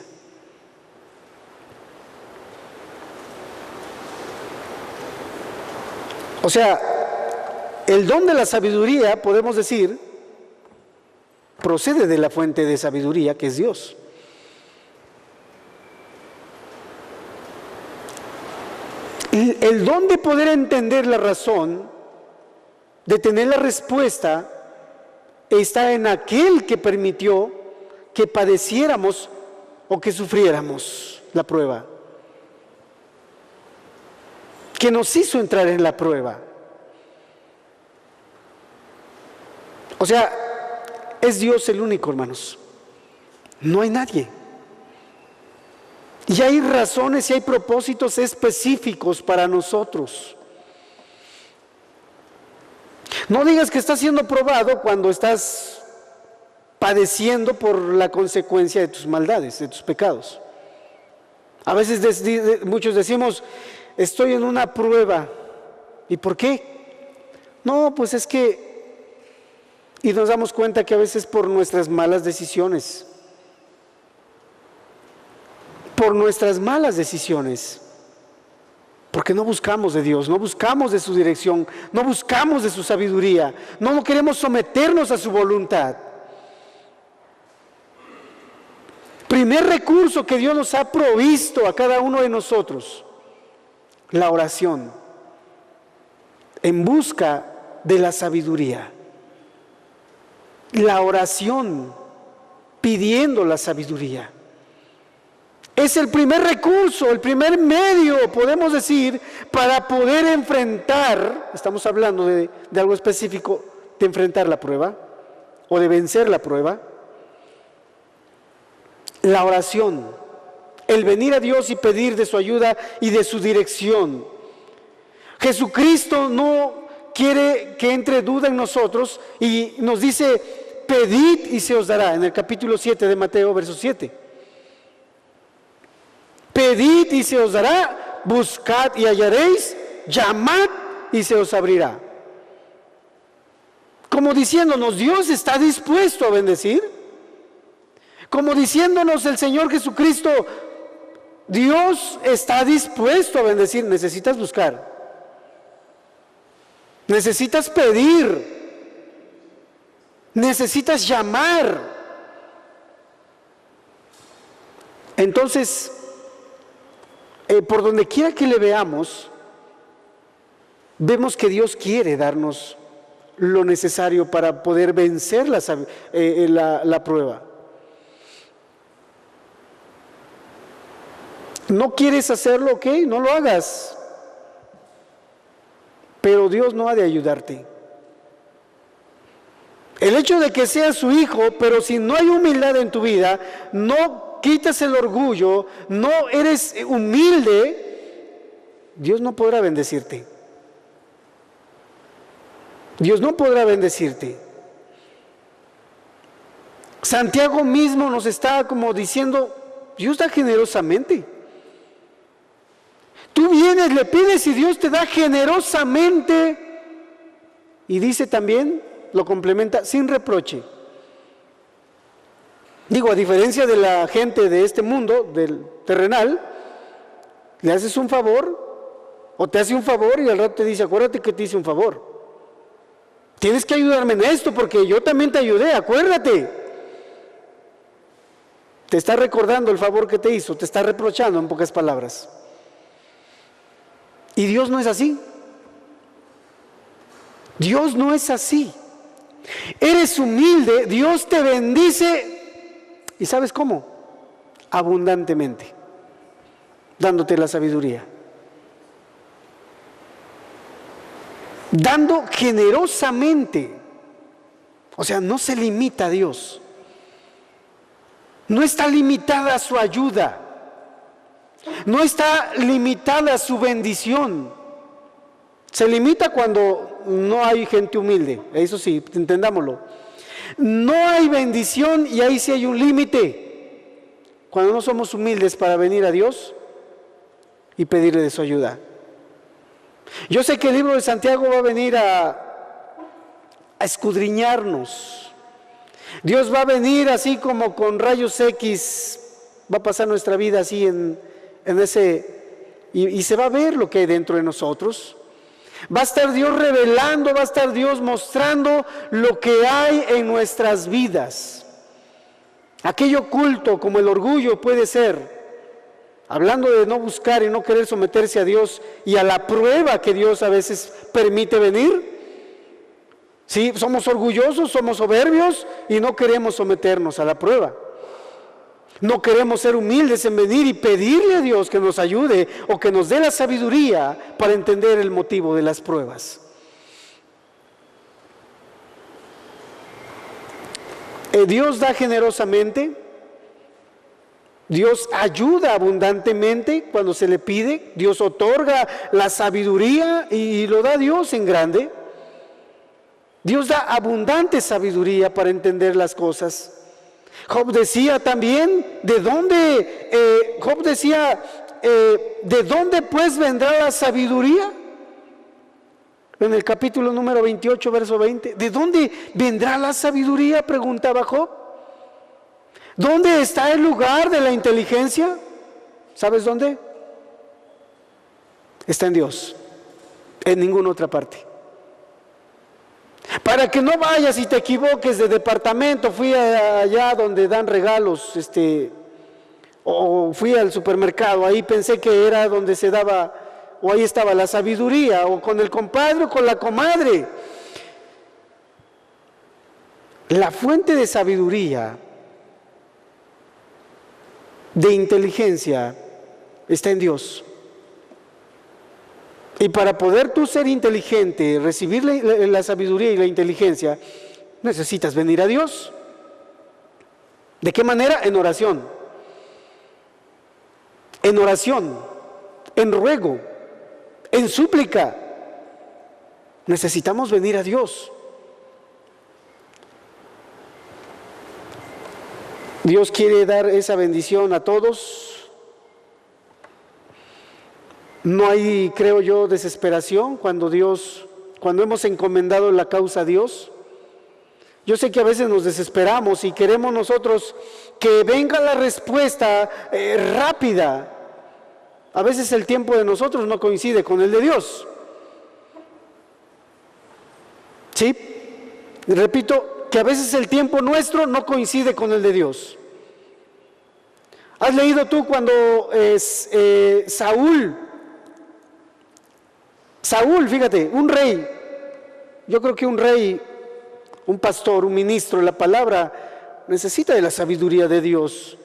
O sea, el don de la sabiduría, podemos decir, procede de la fuente de sabiduría que es Dios. El don de poder entender la razón, de tener la respuesta, está en aquel que permitió que padeciéramos o que sufriéramos la prueba, que nos hizo entrar en la prueba. O sea, es Dios el único, hermanos. No hay nadie. Y hay razones y hay propósitos específicos para nosotros. No digas que estás siendo probado cuando estás padeciendo por la consecuencia de tus maldades, de tus pecados. A veces muchos decimos, estoy en una prueba. ¿Y por qué? No, pues es que... Y nos damos cuenta que a veces por nuestras malas decisiones. Por nuestras malas decisiones. Porque no buscamos de Dios, no buscamos de su dirección, no buscamos de su sabiduría, no queremos someternos a su voluntad. Primer recurso que Dios nos ha provisto a cada uno de nosotros, la oración, en busca de la sabiduría. La oración, pidiendo la sabiduría. Es el primer recurso, el primer medio, podemos decir, para poder enfrentar, estamos hablando de algo específico, de enfrentar la prueba o de vencer la prueba. La oración, el venir a Dios y pedir de su ayuda y de su dirección. Jesucristo no quiere que entre duda en nosotros y nos dice, pedid y se os dará, en el capítulo 7 de Mateo, verso 7. Pedid y se os dará, buscad y hallaréis, llamad y se os abrirá. Como diciéndonos, Dios está dispuesto a bendecir. Como diciéndonos el Señor Jesucristo, Dios está dispuesto a bendecir. Necesitas buscar. Necesitas pedir. Necesitas llamar. Entonces, por donde quiera que le veamos, vemos que Dios quiere darnos lo necesario para poder vencer la prueba. ¿No quieres hacerlo? Ok, no lo hagas. Pero Dios no ha de ayudarte. El hecho de que seas su hijo, pero si no hay humildad en tu vida, no quitas el orgullo, no eres humilde, Dios no podrá bendecirte. Dios no podrá bendecirte. Santiago mismo nos está como diciendo, Dios da generosamente. Tú vienes, le pides y Dios te da generosamente Y dice también, lo complementa, sin reproche. Digo, a diferencia de la gente de este mundo, del terrenal, le haces un favor o te hace un favor y al rato te dice, acuérdate que te hice un favor. Tienes que ayudarme en esto porque yo también te ayudé, acuérdate. Te está recordando el favor que te hizo, te está reprochando en pocas palabras. Y Dios no es así. Dios no es así. Eres humilde, Dios te bendice. ¿Y sabes cómo? Abundantemente, dándote la sabiduría. Dando generosamente. O sea, no se limita a Dios. No está limitada su ayuda. No está limitada su bendición. Se limita cuando no hay gente humilde. Eso sí, entendámoslo. No hay bendición y ahí sí hay un límite. Cuando no somos humildes para venir a Dios y pedirle de su ayuda. Yo sé que el libro de Santiago va a venir a escudriñarnos. Dios va a venir así como con rayos X, va a pasar nuestra vida así en ese, y se va a ver lo que hay dentro de nosotros. Va a estar Dios revelando, va a estar Dios mostrando lo que hay en nuestras vidas. Aquello oculto como el orgullo puede ser. Hablando de no buscar y no querer someterse a Dios y a la prueba que Dios a veces permite venir. Sí, somos orgullosos, somos soberbios y no queremos someternos a la prueba. No queremos ser humildes en venir y pedirle a Dios que nos ayude o que nos dé la sabiduría para entender el motivo de las pruebas. Dios da generosamente. Dios ayuda abundantemente cuando se le pide. Dios otorga la sabiduría y lo da Dios en grande. Dios da abundante sabiduría para entender las cosas. Job decía también, ¿de dónde pues vendrá la sabiduría? En el capítulo número 28, verso 20. ¿De dónde vendrá la sabiduría?, preguntaba Job. ¿Dónde está el lugar de la inteligencia? ¿Sabes dónde? Está en Dios, en ninguna otra parte. Para que no vayas y te equivoques de departamento, fui allá donde dan regalos, o fui al supermercado, ahí pensé que era donde se daba, o ahí estaba la sabiduría, o con el compadre o con la comadre. La fuente de sabiduría, de inteligencia, está en Dios. Y para poder tú ser inteligente, recibir la sabiduría y la inteligencia, necesitas venir a Dios. ¿De qué manera? En oración. En oración, en ruego, en súplica. Necesitamos venir a Dios. Dios quiere dar esa bendición a todos. No hay, creo yo, desesperación cuando hemos encomendado la causa a Dios. Yo sé que a veces nos desesperamos y queremos nosotros que venga la respuesta rápida. A veces el tiempo de nosotros no coincide con el de Dios. ¿Sí? Y repito, que a veces el tiempo nuestro no coincide con el de Dios. ¿Has leído tú cuando Saúl, fíjate, un rey, yo creo que un rey, un pastor, un ministro, la palabra necesita de la sabiduría de Dios.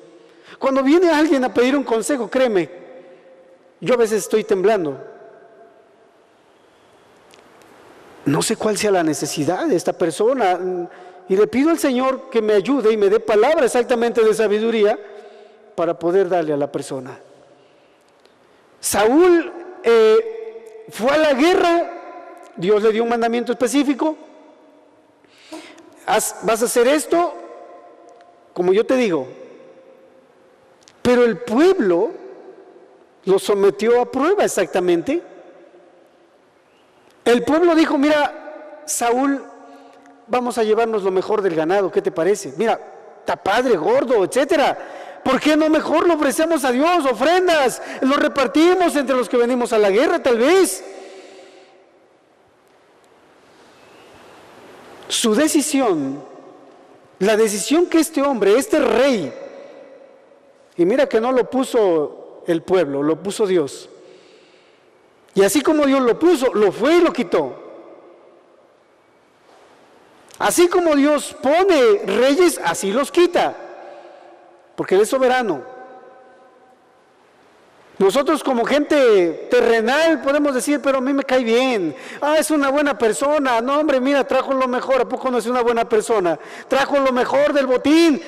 Cuando viene alguien a pedir un consejo, créeme, yo a veces estoy temblando. No sé cuál sea la necesidad de esta persona y le pido al Señor que me ayude y me dé palabra exactamente de sabiduría para poder darle a la persona. Saúl fue a la guerra, Dios le dio un mandamiento específico. Vas a hacer esto, como yo te digo. Pero el pueblo lo sometió a prueba exactamente. El pueblo dijo, mira, Saúl, vamos a llevarnos lo mejor del ganado, ¿qué te parece? Mira, está padre, gordo, etcétera. ¿Por qué no mejor lo ofrecemos a Dios, ofrendas? Lo repartimos entre los que venimos a la guerra, tal vez. Su decisión, la decisión que este hombre, este rey, y mira que no lo puso el pueblo, lo puso Dios. Y así como Dios lo puso, lo fue y lo quitó. Así como Dios pone reyes, así los quita, porque Él es soberano. Nosotros como gente terrenal podemos decir, pero a mí me cae bien, es una buena persona, no hombre, mira, trajo lo mejor, ¿a poco no es una buena persona? Trajo lo mejor del botín,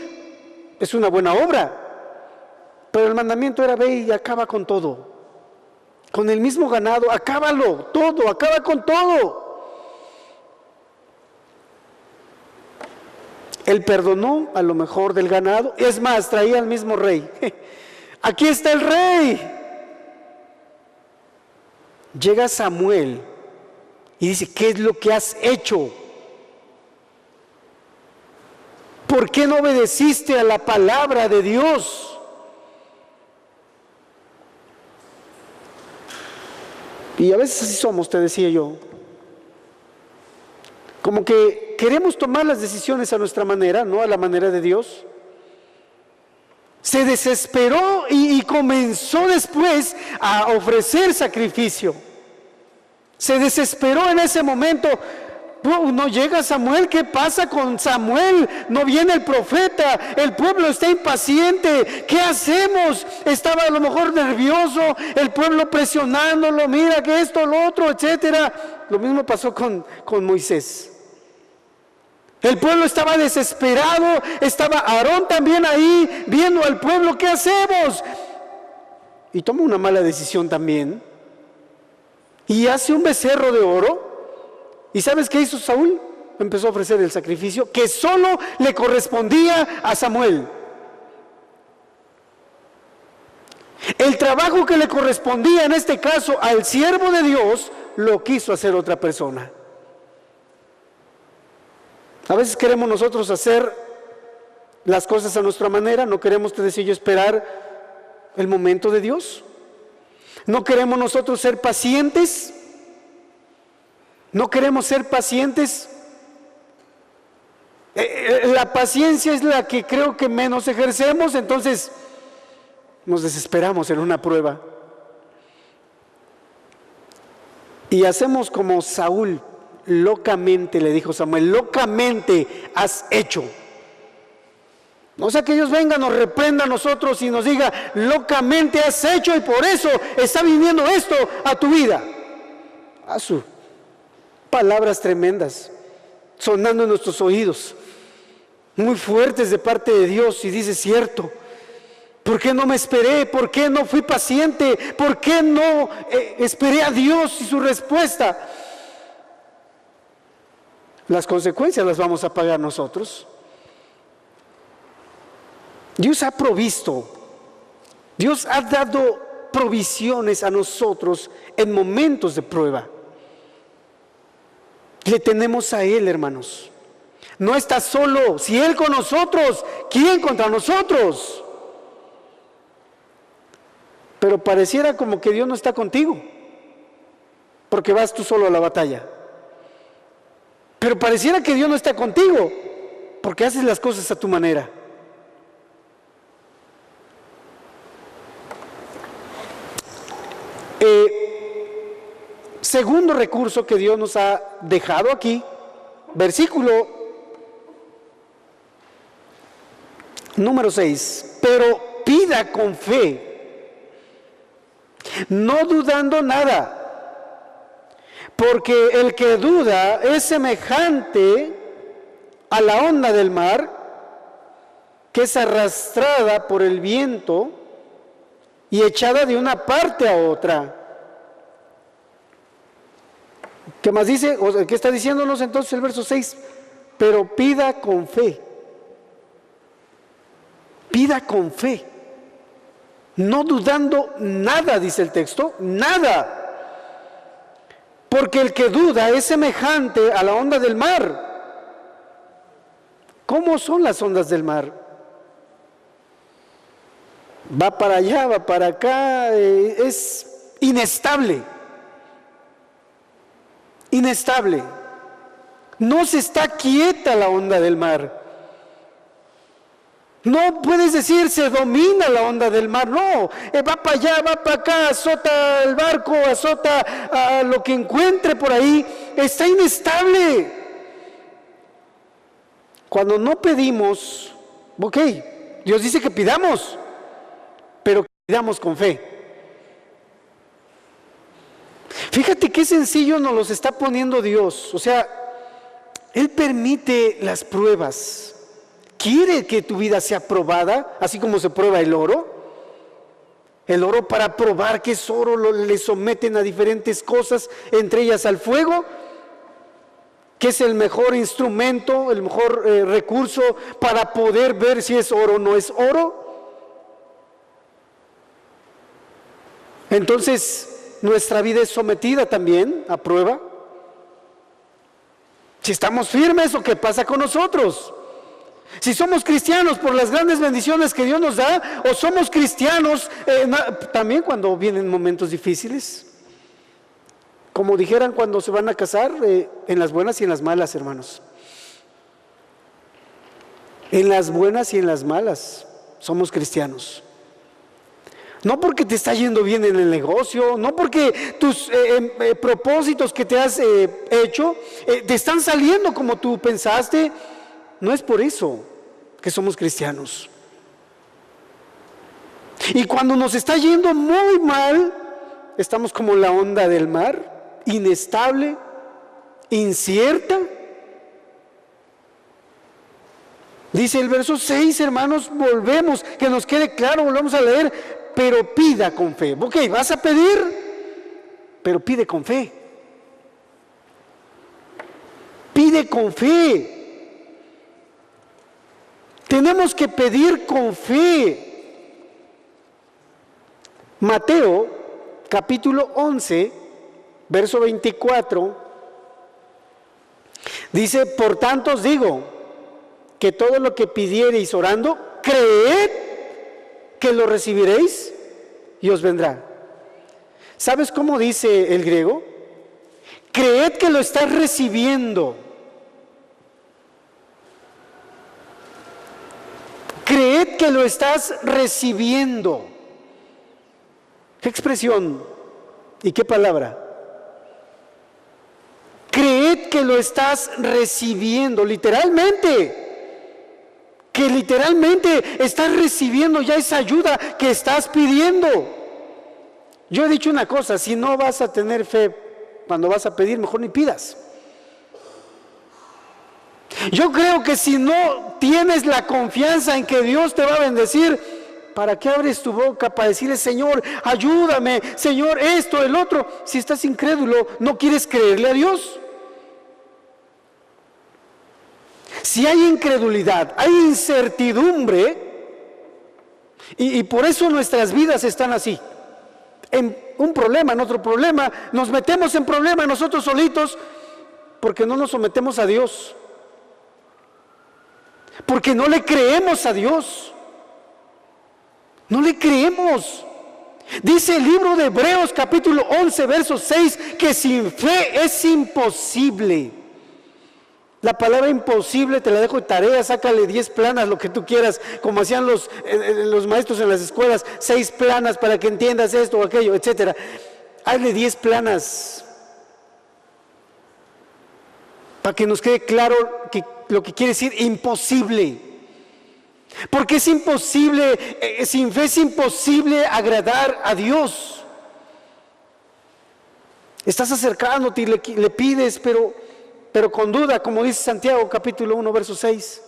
es una buena obra. Pero el mandamiento era: ve y acaba con todo, con el mismo ganado, acábalo todo, acaba con todo. Él perdonó a lo mejor del ganado, es más, traía al mismo rey. Aquí está el rey. Llega Samuel y dice: ¿qué es lo que has hecho? ¿Por qué no obedeciste a la palabra de Dios? Y a veces así somos, te decía yo. Como que queremos tomar las decisiones a nuestra manera, no a la manera de Dios. Se desesperó y comenzó después a ofrecer sacrificio. Se desesperó en ese momento. No llega Samuel, ¿qué pasa con Samuel? No viene el profeta, el pueblo está impaciente, ¿qué hacemos? Estaba a lo mejor nervioso, el pueblo presionándolo, mira que esto, lo otro, etcétera. Lo mismo pasó con Moisés. El pueblo estaba desesperado, estaba Aarón también ahí, viendo al pueblo, ¿qué hacemos? Y toma una mala decisión también, y hace un becerro de oro. ¿Y sabes qué hizo Saúl? Empezó a ofrecer el sacrificio que solo le correspondía a Samuel. El trabajo que le correspondía en este caso al siervo de Dios, lo quiso hacer otra persona. A veces queremos nosotros hacer las cosas a nuestra manera, no queremos, te decía yo, esperar el momento de Dios. No queremos nosotros ser pacientes. No queremos ser pacientes. La paciencia es la que creo que menos ejercemos, entonces nos desesperamos en una prueba. Y hacemos como Saúl, locamente, le dijo Samuel, locamente has hecho. No sea que Dios venga, nos reprenda a nosotros y nos diga, locamente has hecho y por eso está viniendo esto a tu vida. Palabras tremendas, sonando en nuestros oídos, muy fuertes de parte de Dios, y dice, cierto, ¿por qué no me esperé? ¿Por qué no fui paciente? ¿Por qué no esperé a Dios y su respuesta? Las consecuencias las vamos a pagar nosotros. Dios ha provisto, Dios ha dado provisiones a nosotros en momentos de prueba. Le tenemos a Él, hermanos. No está solo. Si Él con nosotros, ¿quién contra nosotros? Pero pareciera como que Dios no está contigo, porque vas tú solo a la batalla. Pero pareciera que Dios no está contigo, porque haces las cosas a tu manera. Segundo recurso que Dios nos ha dejado aquí, versículo número 6, pero pida con fe, no dudando nada, porque el que duda es semejante a la onda del mar, que es arrastrada por el viento y echada de una parte a otra. ¿Qué más dice? ¿Qué está diciéndonos entonces el verso 6? Pero pida con fe. Pida con fe. No dudando nada, dice el texto, nada. Porque el que duda es semejante a la onda del mar. ¿Cómo son las ondas del mar? Va para allá, va para acá, es inestable. Inestable. No se está quieta la onda del mar. No puedes decir se domina la onda del mar, no, va para allá, va para acá, azota el barco, azota a lo que encuentre por ahí, está inestable. Cuando no pedimos, ok, Dios dice que pidamos, pero que pidamos con fe. Fíjate qué sencillo nos los está poniendo Dios, o sea, Él permite las pruebas. Quiere que tu vida sea probada, así como se prueba el oro. El oro, para probar que es oro, le someten a diferentes cosas, entre ellas al fuego, que es el mejor instrumento, el mejor recurso para poder ver si es oro o no es oro. Entonces, nuestra vida es sometida también a prueba. Si estamos firmes, ¿o qué pasa con nosotros? Si somos cristianos por las grandes bendiciones que Dios nos da, o somos cristianos también cuando vienen momentos difíciles. Como dijeran cuando se van a casar, en las buenas y en las malas, hermanos. En las buenas y en las malas somos cristianos. No porque te está yendo bien en el negocio, no porque tus propósitos que te has hecho te están saliendo como tú pensaste. No es por eso que somos cristianos. Y cuando nos está yendo muy mal, estamos como la onda del mar, inestable, incierta. Dice el verso 6, hermanos, volvemos, que nos quede claro, volvemos a leer, pero pida con fe. Ok, vas a pedir, pero pide con fe. Pide con fe. Tenemos que pedir con fe. Mateo, capítulo 11, verso 24, dice, por tanto os digo, que todo lo que pidiereis orando, creed que lo recibiréis y os vendrá. ¿Sabes cómo dice el griego? Creed que lo estás recibiendo. Creed que lo estás recibiendo. ¿Qué expresión y qué palabra? Creed que lo estás recibiendo, literalmente. Que literalmente estás recibiendo ya esa ayuda que estás pidiendo. Yo he dicho una cosa, si no vas a tener fe cuando vas a pedir, mejor ni pidas. Yo creo que si no tienes la confianza en que Dios te va a bendecir, ¿para qué abres tu boca para decirle, Señor, ayúdame, Señor, esto, el otro? Si estás incrédulo, ¿no quieres creerle a Dios? Si hay incredulidad, hay incertidumbre, y por eso nuestras vidas están así, en un problema, en otro problema, nos metemos en problema nosotros solitos, porque no nos sometemos a Dios. Porque no le creemos a Dios. No le creemos. Dice el libro de Hebreos capítulo 11 verso 6 que sin fe es imposible. La palabra imposible te la dejo de tarea, sácale 10 planas, lo que tú quieras, como hacían los maestros en las escuelas, 6 planas para que entiendas esto o aquello, etcétera. Hazle 10 planas para que nos quede claro lo que quiere decir imposible. Porque es imposible, sin fe es imposible agradar a Dios. Estás acercándote y le pides, pero con duda, como dice Santiago capítulo 1 verso 6.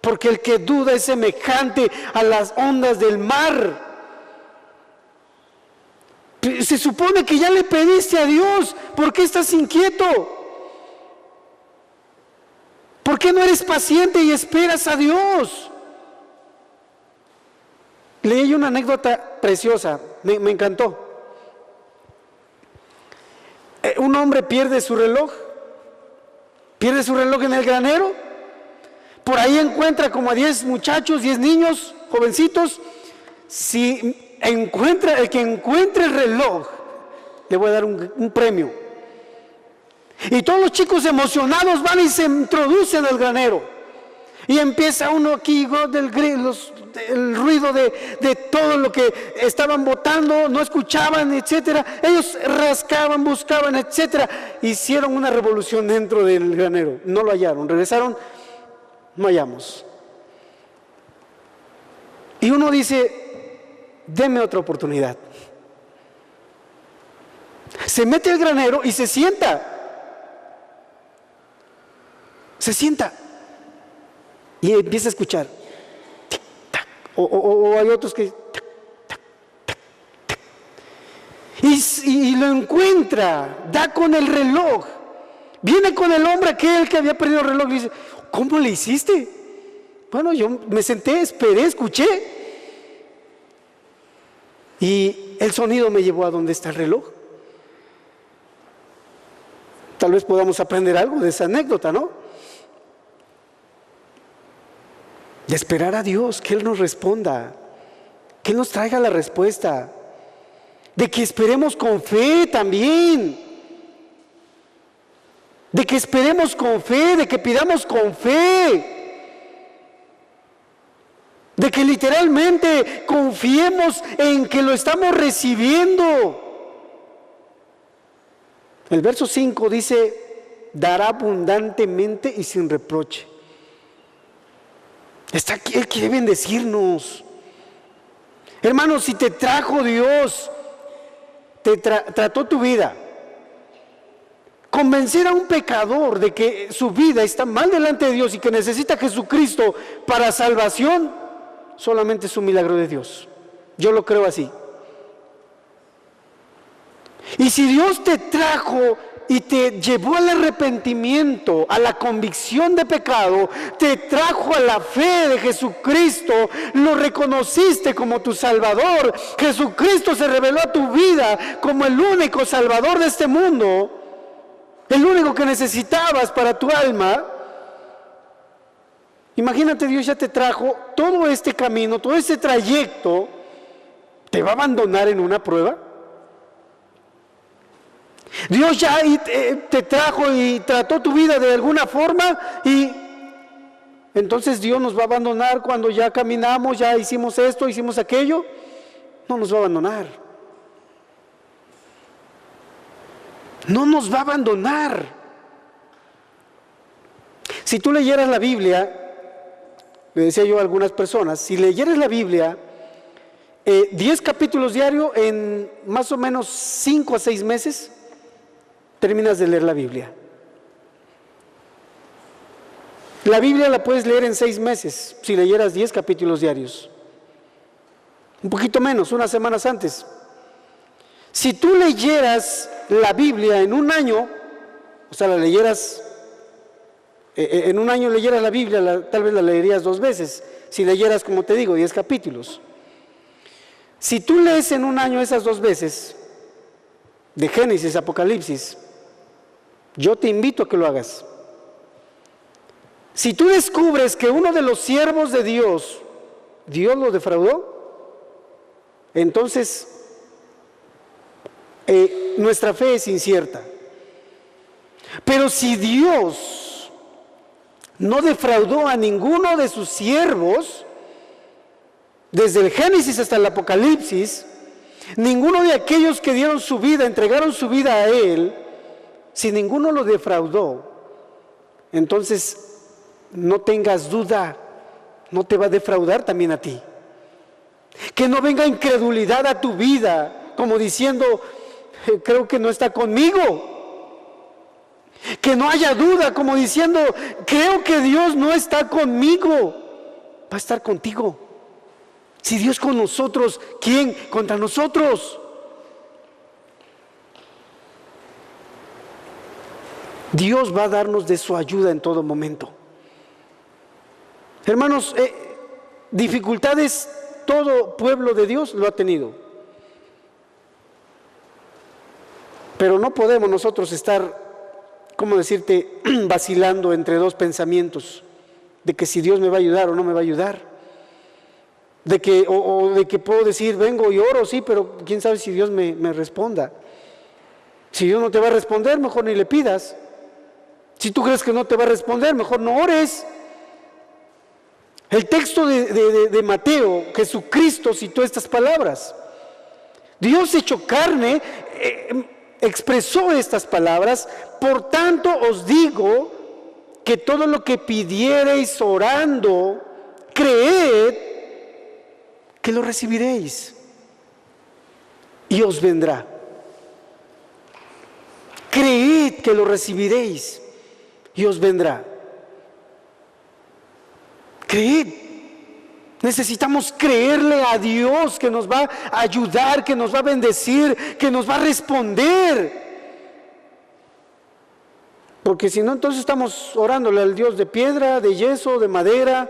Porque el que duda es semejante a las ondas del mar. Se supone que ya le pediste a Dios, ¿por qué estás inquieto? ¿Por qué no eres paciente y esperas a Dios? Leí una anécdota preciosa, me encantó. un hombre pierde su reloj en el granero, por ahí encuentra como a 10 muchachos, 10 niños, jovencitos. Si encuentra, el que encuentre el reloj, le voy a dar un premio. Y todos los chicos emocionados van y se introducen al granero. Y empieza uno aquí, el ruido de todo lo que estaban botando, no escuchaban, etcétera. Ellos rascaban, buscaban, etcétera. Hicieron una revolución dentro del granero. No lo hallaron, regresaron, no hallamos. Y uno dice, deme otra oportunidad. Se mete al granero y se sienta. Se sienta. Y empieza a escuchar. Tic, tac. O hay otros que tac, tac, tac, tac. Y lo encuentra, da con el reloj. Viene con el hombre aquel que había perdido el reloj y dice, ¿cómo le hiciste? Bueno, yo me senté, esperé, escuché. Y el sonido me llevó a donde está el reloj. Tal vez podamos aprender algo de esa anécdota, ¿no? De esperar a Dios, que Él nos responda, que Él nos traiga la respuesta, de que esperemos con fe también, de que esperemos con fe, de que pidamos con fe, de que literalmente confiemos en que lo estamos recibiendo. El verso 5 dice, dará abundantemente y sin reproche. Está aquí, Él quiere bendecirnos. Hermanos, si te trajo Dios, te trató tu vida, convencer a un pecador de que su vida está mal delante de Dios y que necesita a Jesucristo para salvación, solamente es un milagro de Dios. Yo lo creo así. Y si Dios te trajo y te llevó al arrepentimiento, a la convicción de pecado, te trajo a la fe de Jesucristo, lo reconociste como tu Salvador, Jesucristo se reveló a tu vida como el único Salvador de este mundo, el único que necesitabas para tu alma. Imagínate, Dios ya te trajo todo este camino, todo este trayecto, ¿te va a abandonar en una prueba? Dios ya te trajo y trató tu vida de alguna forma y entonces Dios nos va a abandonar cuando ya caminamos, ya hicimos esto, hicimos aquello. No nos va a abandonar. No nos va a abandonar. Si tú leyeras la Biblia, le decía yo a algunas personas, si leyeras la Biblia, 10 capítulos diarios en más o menos 5 a 6 meses, terminas de leer la Biblia. La Biblia la puedes leer en 6 meses si leyeras 10 capítulos diarios. Un poquito menos, unas semanas antes. Si tú leyeras la Biblia en un año, o sea, la leyeras, en un año leyeras la Biblia, tal vez la leerías 2 veces. Si leyeras, como te digo, 10 capítulos. Si tú lees en un año esas 2 veces, de Génesis, Apocalipsis, yo te invito a que lo hagas. Si tú descubres que uno de los siervos de Dios, Dios lo defraudó, entonces nuestra fe es incierta. Pero si Dios no defraudó a ninguno de sus siervos, desde el Génesis hasta el Apocalipsis, ninguno de aquellos que dieron su vida, entregaron su vida a Él, si ninguno lo defraudó, entonces no tengas duda, no te va a defraudar también a ti. Que no venga incredulidad a tu vida, como diciendo, creo que no está conmigo. Que no haya duda, como diciendo, creo que Dios no está conmigo. Va a estar contigo. Si Dios con nosotros, ¿quién contra nosotros? Dios va a darnos de su ayuda en todo momento. Hermanos, dificultades todo pueblo de Dios lo ha tenido. Pero no podemos nosotros estar, ¿cómo decirte?, vacilando entre dos pensamientos, de que si Dios me va a ayudar o no me va a ayudar, de que puedo decir, vengo y oro, sí, pero quién sabe si Dios me responda. Si Dios no te va a responder, mejor ni le pidas. Si tú crees que no te va a responder, mejor no ores. El texto de Mateo, Jesucristo citó estas palabras. Dios hecho carne expresó estas palabras: por tanto os digo que todo lo que pidiereis orando, creed que lo recibiréis y os vendrá. Creed que lo recibiréis y os vendrá. Creed. Necesitamos creerle a Dios que nos va a ayudar, que nos va a bendecir, que nos va a responder. Porque si no, entonces estamos orándole al Dios de piedra, de yeso, de madera.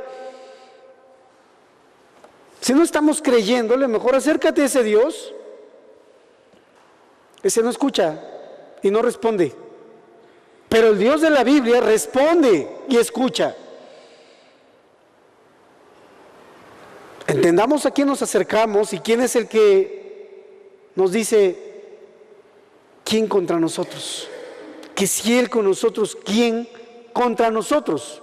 Si no estamos creyéndole, mejor acércate a ese Dios. Ese no escucha y no responde. Pero el Dios de la Biblia responde y escucha. Entendamos a quién nos acercamos y quién es el que nos dice: ¿quién contra nosotros? Que si Él con nosotros, ¿quién contra nosotros?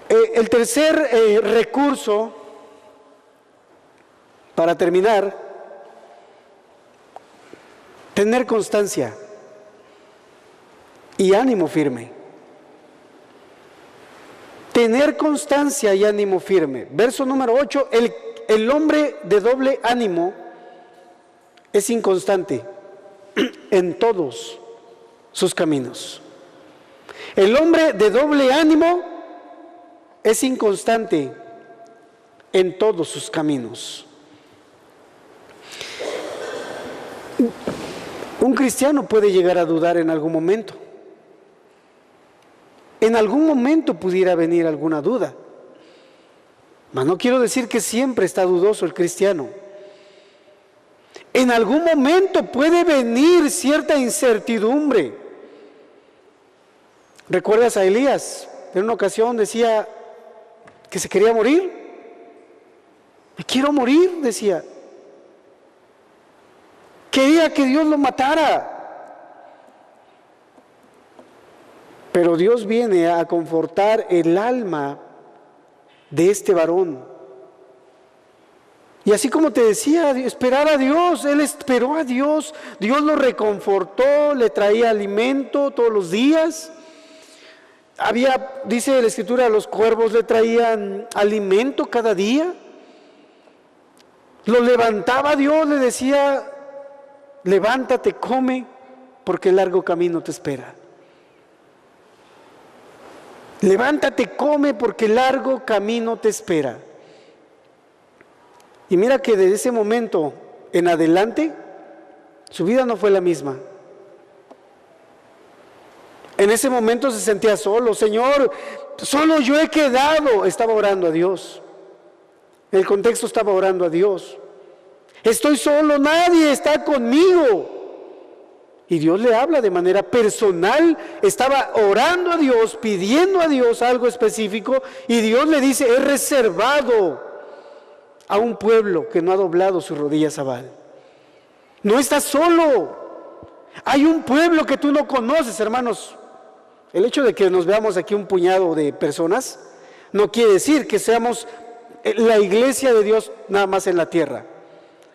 El tercer recurso, para terminar, tener constancia y ánimo firme. Tener constancia y ánimo firme. Verso número 8, el hombre de doble ánimo es inconstante en todos sus caminos. El hombre de doble ánimo es inconstante en todos sus caminos. Un cristiano puede llegar a dudar en algún momento. En algún momento pudiera venir alguna duda. Mas no quiero decir que siempre está dudoso el cristiano. En algún momento puede venir cierta incertidumbre. ¿Recuerdas a Elías? En una ocasión decía que se quería morir. Me quiero morir, decía. Quería que Dios lo matara. Pero Dios viene a confortar el alma de este varón. Y así como te decía, esperar a Dios, él esperó a Dios. Dios lo reconfortó, le traía alimento todos los días. Dice la Escritura, los cuervos le traían alimento cada día. Lo levantaba Dios, le decía: levántate, come, porque el largo camino te espera. Levántate, come, porque largo camino te espera. Y mira que desde ese momento en adelante, su vida no fue la misma. En ese momento se sentía solo. Señor, solo yo he quedado. Estaba orando a Dios. En el contexto estaba orando a Dios. Estoy solo, nadie está conmigo. Y Dios le habla de manera personal. Estaba orando a Dios, pidiendo a Dios algo específico, y Dios le dice: he reservado a un pueblo que no ha doblado sus rodillas a Baal. No estás solo. Hay un pueblo que tú no conoces, hermanos. El hecho de que nos veamos aquí un puñado de personas no quiere decir que seamos la iglesia de Dios nada más en la tierra.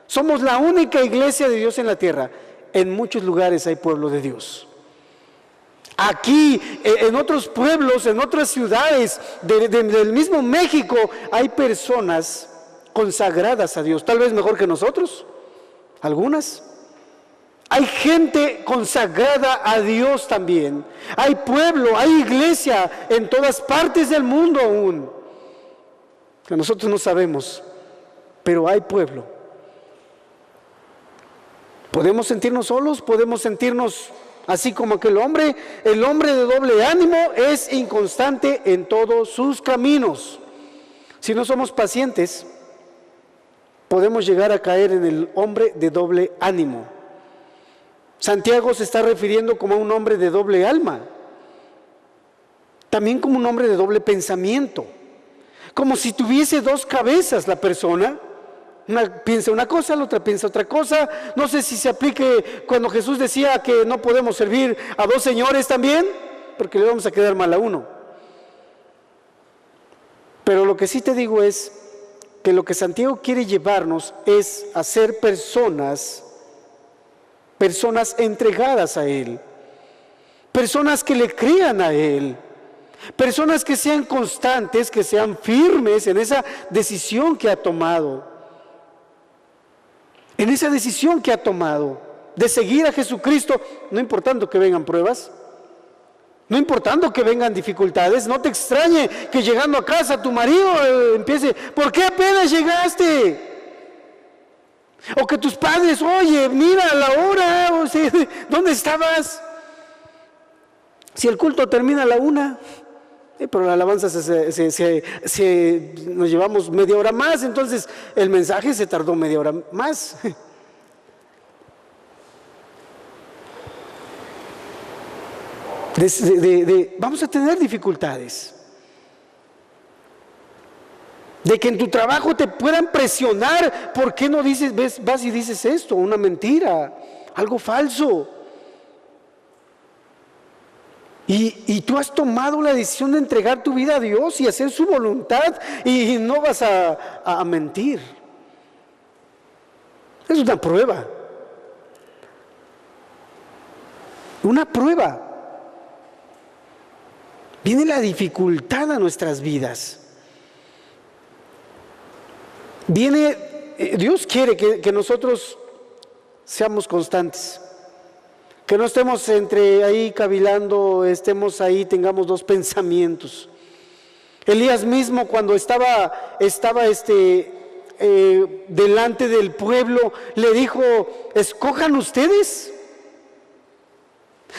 Somos la única iglesia de Dios en la tierra. En muchos lugares hay pueblo de Dios. Aquí, en otros pueblos, en otras ciudades del mismo México, hay personas consagradas a Dios, tal vez mejor que nosotros, algunas. Hay gente consagrada a Dios también. Hay pueblo, hay iglesia en todas partes del mundo aún, que nosotros no sabemos, pero hay pueblo. Podemos sentirnos solos, podemos sentirnos así como aquel hombre. El hombre de doble ánimo es inconstante en todos sus caminos. Si no somos pacientes, podemos llegar a caer en el hombre de doble ánimo. Santiago se está refiriendo como a un hombre de doble alma, también como un hombre de doble pensamiento, como si tuviese dos cabezas la persona. Una piensa una cosa, la otra piensa otra cosa. No sé si se aplique cuando Jesús decía que no podemos servir a dos señores también, porque le vamos a quedar mal a uno. Pero lo que sí te digo es que lo que Santiago quiere llevarnos es a ser personas entregadas a Él, personas que le crean a Él, personas que sean constantes, que sean firmes en esa decisión que ha tomado, de seguir a Jesucristo, no importando que vengan pruebas, no importando que vengan dificultades. No te extrañe que llegando a casa tu marido empiece: ¿por qué apenas llegaste? O que tus padres: oye, mira la hora, o sea, ¿dónde estabas? Si el culto termina a la 1, pero la alabanza nos llevamos media hora más, entonces el mensaje se tardó media hora más. Vamos a tener dificultades. De que en tu trabajo te puedan presionar. ¿Por qué no dices, vas y dices esto? Una mentira, algo falso. Y tú has tomado la decisión de entregar tu vida a Dios y hacer su voluntad, y no vas a mentir. Es una prueba. Una prueba. Viene la dificultad a nuestras vidas. Dios quiere que nosotros seamos constantes, que no estemos entre ahí cavilando, estemos ahí, tengamos dos pensamientos. Elías mismo, cuando estaba delante del pueblo, le dijo: escojan ustedes.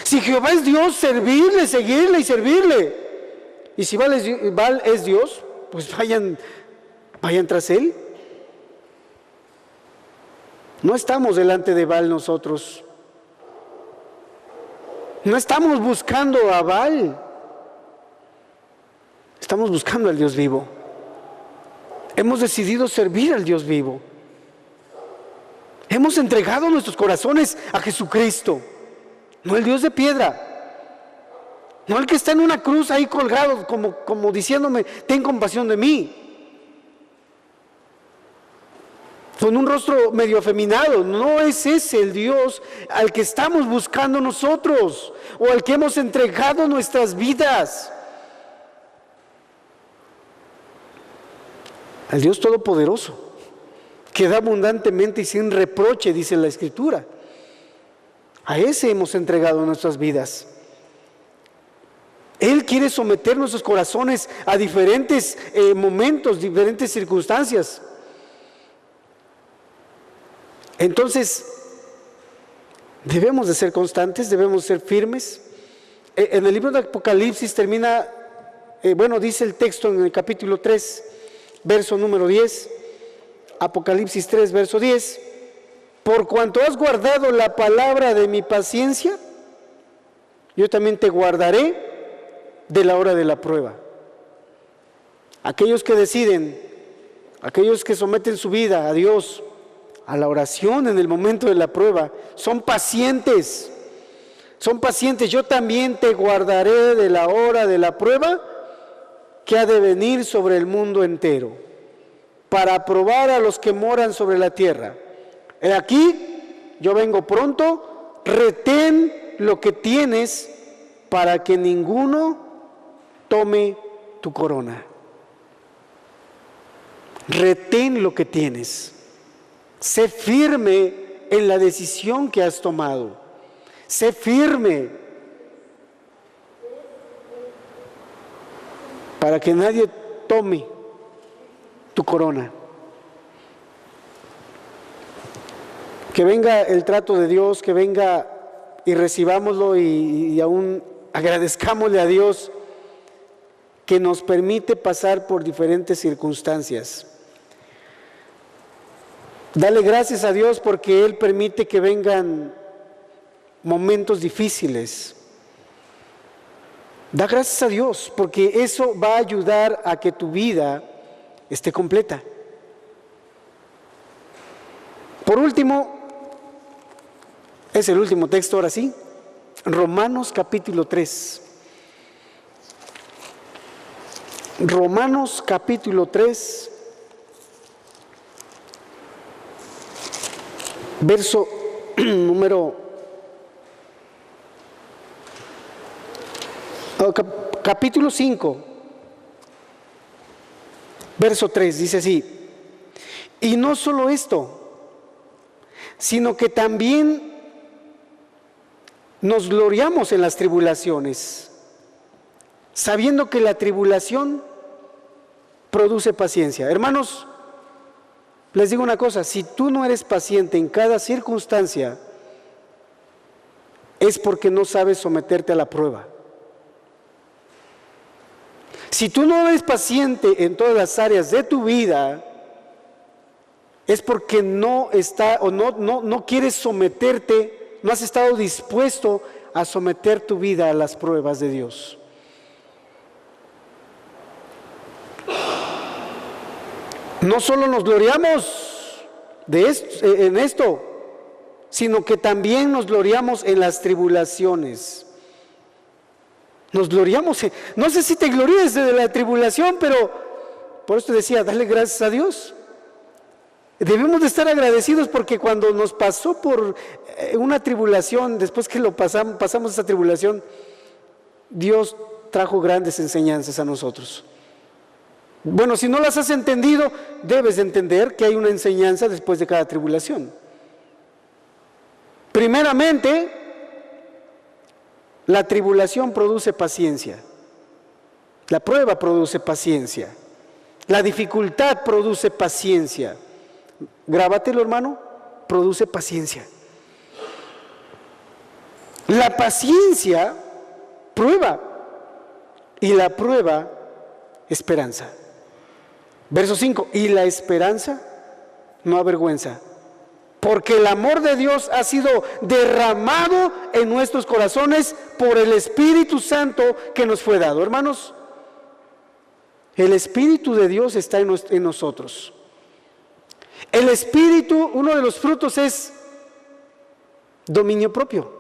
Si Jehová es Dios, servirle, seguirle y servirle. Y si Baal es Dios, pues vayan tras él. No estamos delante de Baal nosotros. No estamos buscando a Baal. Estamos buscando al Dios vivo. Hemos decidido servir al Dios vivo. Hemos entregado nuestros corazones a Jesucristo. No el Dios de piedra, no el que está en una cruz ahí colgado como diciéndome: ten compasión de mí, con un rostro medio afeminado. No es ese el Dios al que estamos buscando nosotros, o al que hemos entregado nuestras vidas. Al Dios Todopoderoso, que da abundantemente y sin reproche, dice la Escritura. A ese hemos entregado nuestras vidas. Él quiere someter nuestros corazones a diferentes momentos, diferentes circunstancias. Entonces, debemos de ser constantes, debemos ser firmes. En el libro de Apocalipsis termina, dice el texto en el capítulo 3, verso número 10, Apocalipsis 3, verso 10: por cuanto has guardado la palabra de mi paciencia, yo también te guardaré de la hora de la prueba. Aquellos que deciden, aquellos que someten su vida a Dios, a la oración en el momento de la prueba, son pacientes. Son pacientes. Yo también te guardaré de la hora de la prueba que ha de venir sobre el mundo entero, para probar a los que moran sobre la tierra. He aquí, yo vengo pronto. Retén lo que tienes, para que ninguno tome tu corona. Retén lo que tienes. Sé firme en la decisión que has tomado. Sé firme, para que nadie tome tu corona. Que venga el trato de Dios, que venga y recibámoslo, y aún agradezcámosle a Dios que nos permite pasar por diferentes circunstancias. Dale gracias a Dios porque Él permite que vengan momentos difíciles, da gracias a Dios, porque eso va a ayudar a que tu vida esté completa. Por último, es el último texto ahora sí, Romanos capítulo 3. Romanos capítulo 3, verso capítulo 5, verso 3, dice así: y no solo esto, sino que también nos gloriamos en las tribulaciones, sabiendo que la tribulación produce paciencia. Hermanos, les digo una cosa: si tú no eres paciente en cada circunstancia, es porque no sabes someterte a la prueba. Si tú no eres paciente en todas las áreas de tu vida, es porque no quieres someterte, no has estado dispuesto a someter tu vida a las pruebas de Dios. No solo nos gloriamos en esto, sino que también nos gloriamos en las tribulaciones. Nos gloriamos, no sé si te glorías de la tribulación, pero por eso te decía, dale gracias a Dios. Debemos de estar agradecidos porque cuando nos pasó por una tribulación, después que pasamos esa tribulación, Dios trajo grandes enseñanzas a nosotros. Bueno, si no las has entendido, debes de entender que hay una enseñanza después de cada tribulación. Primeramente, la tribulación produce paciencia, la prueba produce paciencia, la dificultad produce paciencia. Grábatelo, hermano, produce paciencia. La paciencia prueba y la prueba esperanza. Verso 5, y la esperanza no avergüenza, porque el amor de Dios ha sido derramado en nuestros corazones por el Espíritu Santo que nos fue dado. Hermanos, el Espíritu de Dios está en nosotros. El Espíritu, uno de los frutos es dominio propio.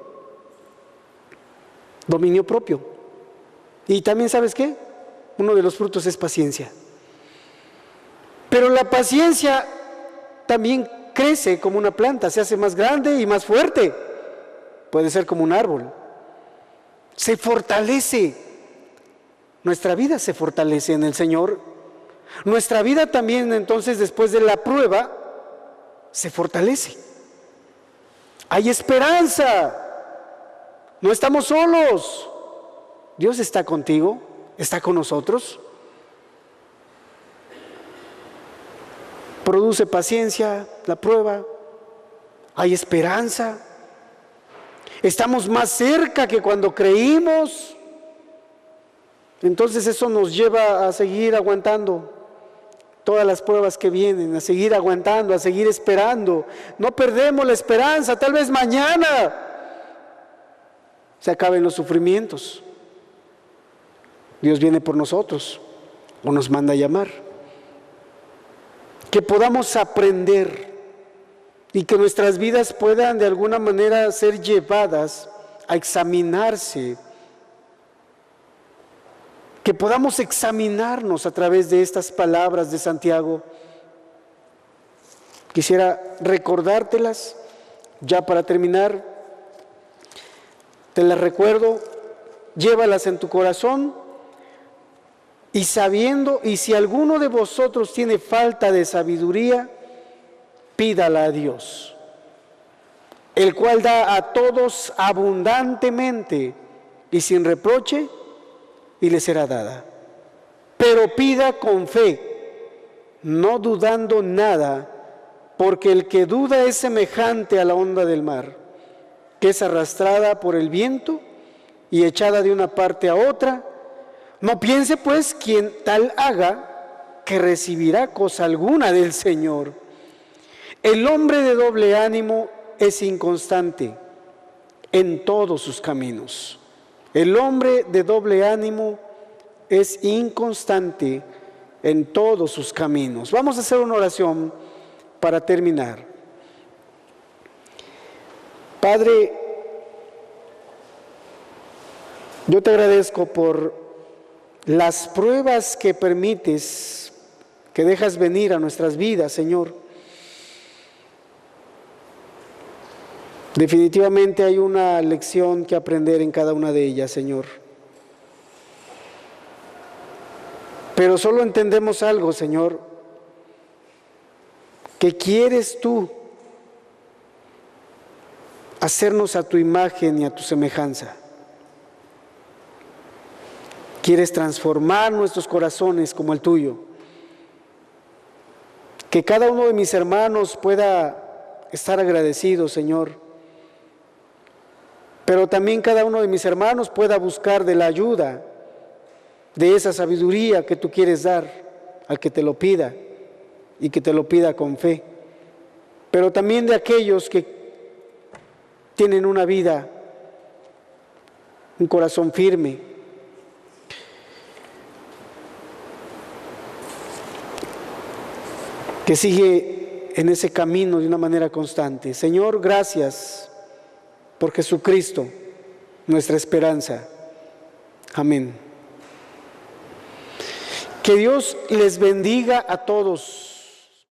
Dominio propio. Y también, ¿sabes qué? Uno de los frutos es paciencia. Pero la paciencia también crece como una planta, se hace más grande y más fuerte. Puede ser como un árbol. Se fortalece. Nuestra vida se fortalece en el Señor. Nuestra vida también, entonces, después de la prueba, se fortalece. Hay esperanza. No estamos solos. Dios está contigo, está con nosotros. Produce paciencia la prueba. Hay esperanza. Estamos más cerca que cuando creímos. Entonces eso nos lleva a seguir aguantando todas las pruebas que vienen, a seguir aguantando, a seguir esperando. No perdemos la esperanza, tal vez mañana se acaben los sufrimientos. Dios viene por nosotros o nos manda a llamar. Que podamos aprender y que nuestras vidas puedan de alguna manera ser llevadas a examinarse. Que podamos examinarnos a través de estas palabras de Santiago. Quisiera recordártelas ya para terminar. Te las recuerdo, llévalas en tu corazón y sabiendo, y si alguno de vosotros tiene falta de sabiduría, pídala a Dios, el cual da a todos abundantemente y sin reproche, y le será dada. Pero pida con fe, no dudando nada, porque el que duda es semejante a la onda del mar, que es arrastrada por el viento y echada de una parte a otra. No piense pues quien tal haga que recibirá cosa alguna del Señor. El hombre de doble ánimo es inconstante, en todos sus caminos. El hombre de doble ánimo es inconstante en todos sus caminos. Vamos a hacer una oración para terminar. Padre, yo te agradezco por las pruebas que permites, que dejas venir a nuestras vidas, Señor. Definitivamente hay una lección que aprender en cada una de ellas, Señor. Pero solo entendemos algo, Señor, que quieres tú hacernos a tu imagen y a tu semejanza. Quieres transformar nuestros corazones como el tuyo. Que cada uno de mis hermanos pueda estar agradecido, Señor. Pero también cada uno de mis hermanos pueda buscar de la ayuda, de esa sabiduría que tú quieres dar al que te lo pida y que te lo pida con fe. Pero también de aquellos que tienen una vida, un corazón firme, que sigue en ese camino de una manera constante. Señor, gracias por Jesucristo, nuestra esperanza. Amén. Que Dios les bendiga a todos.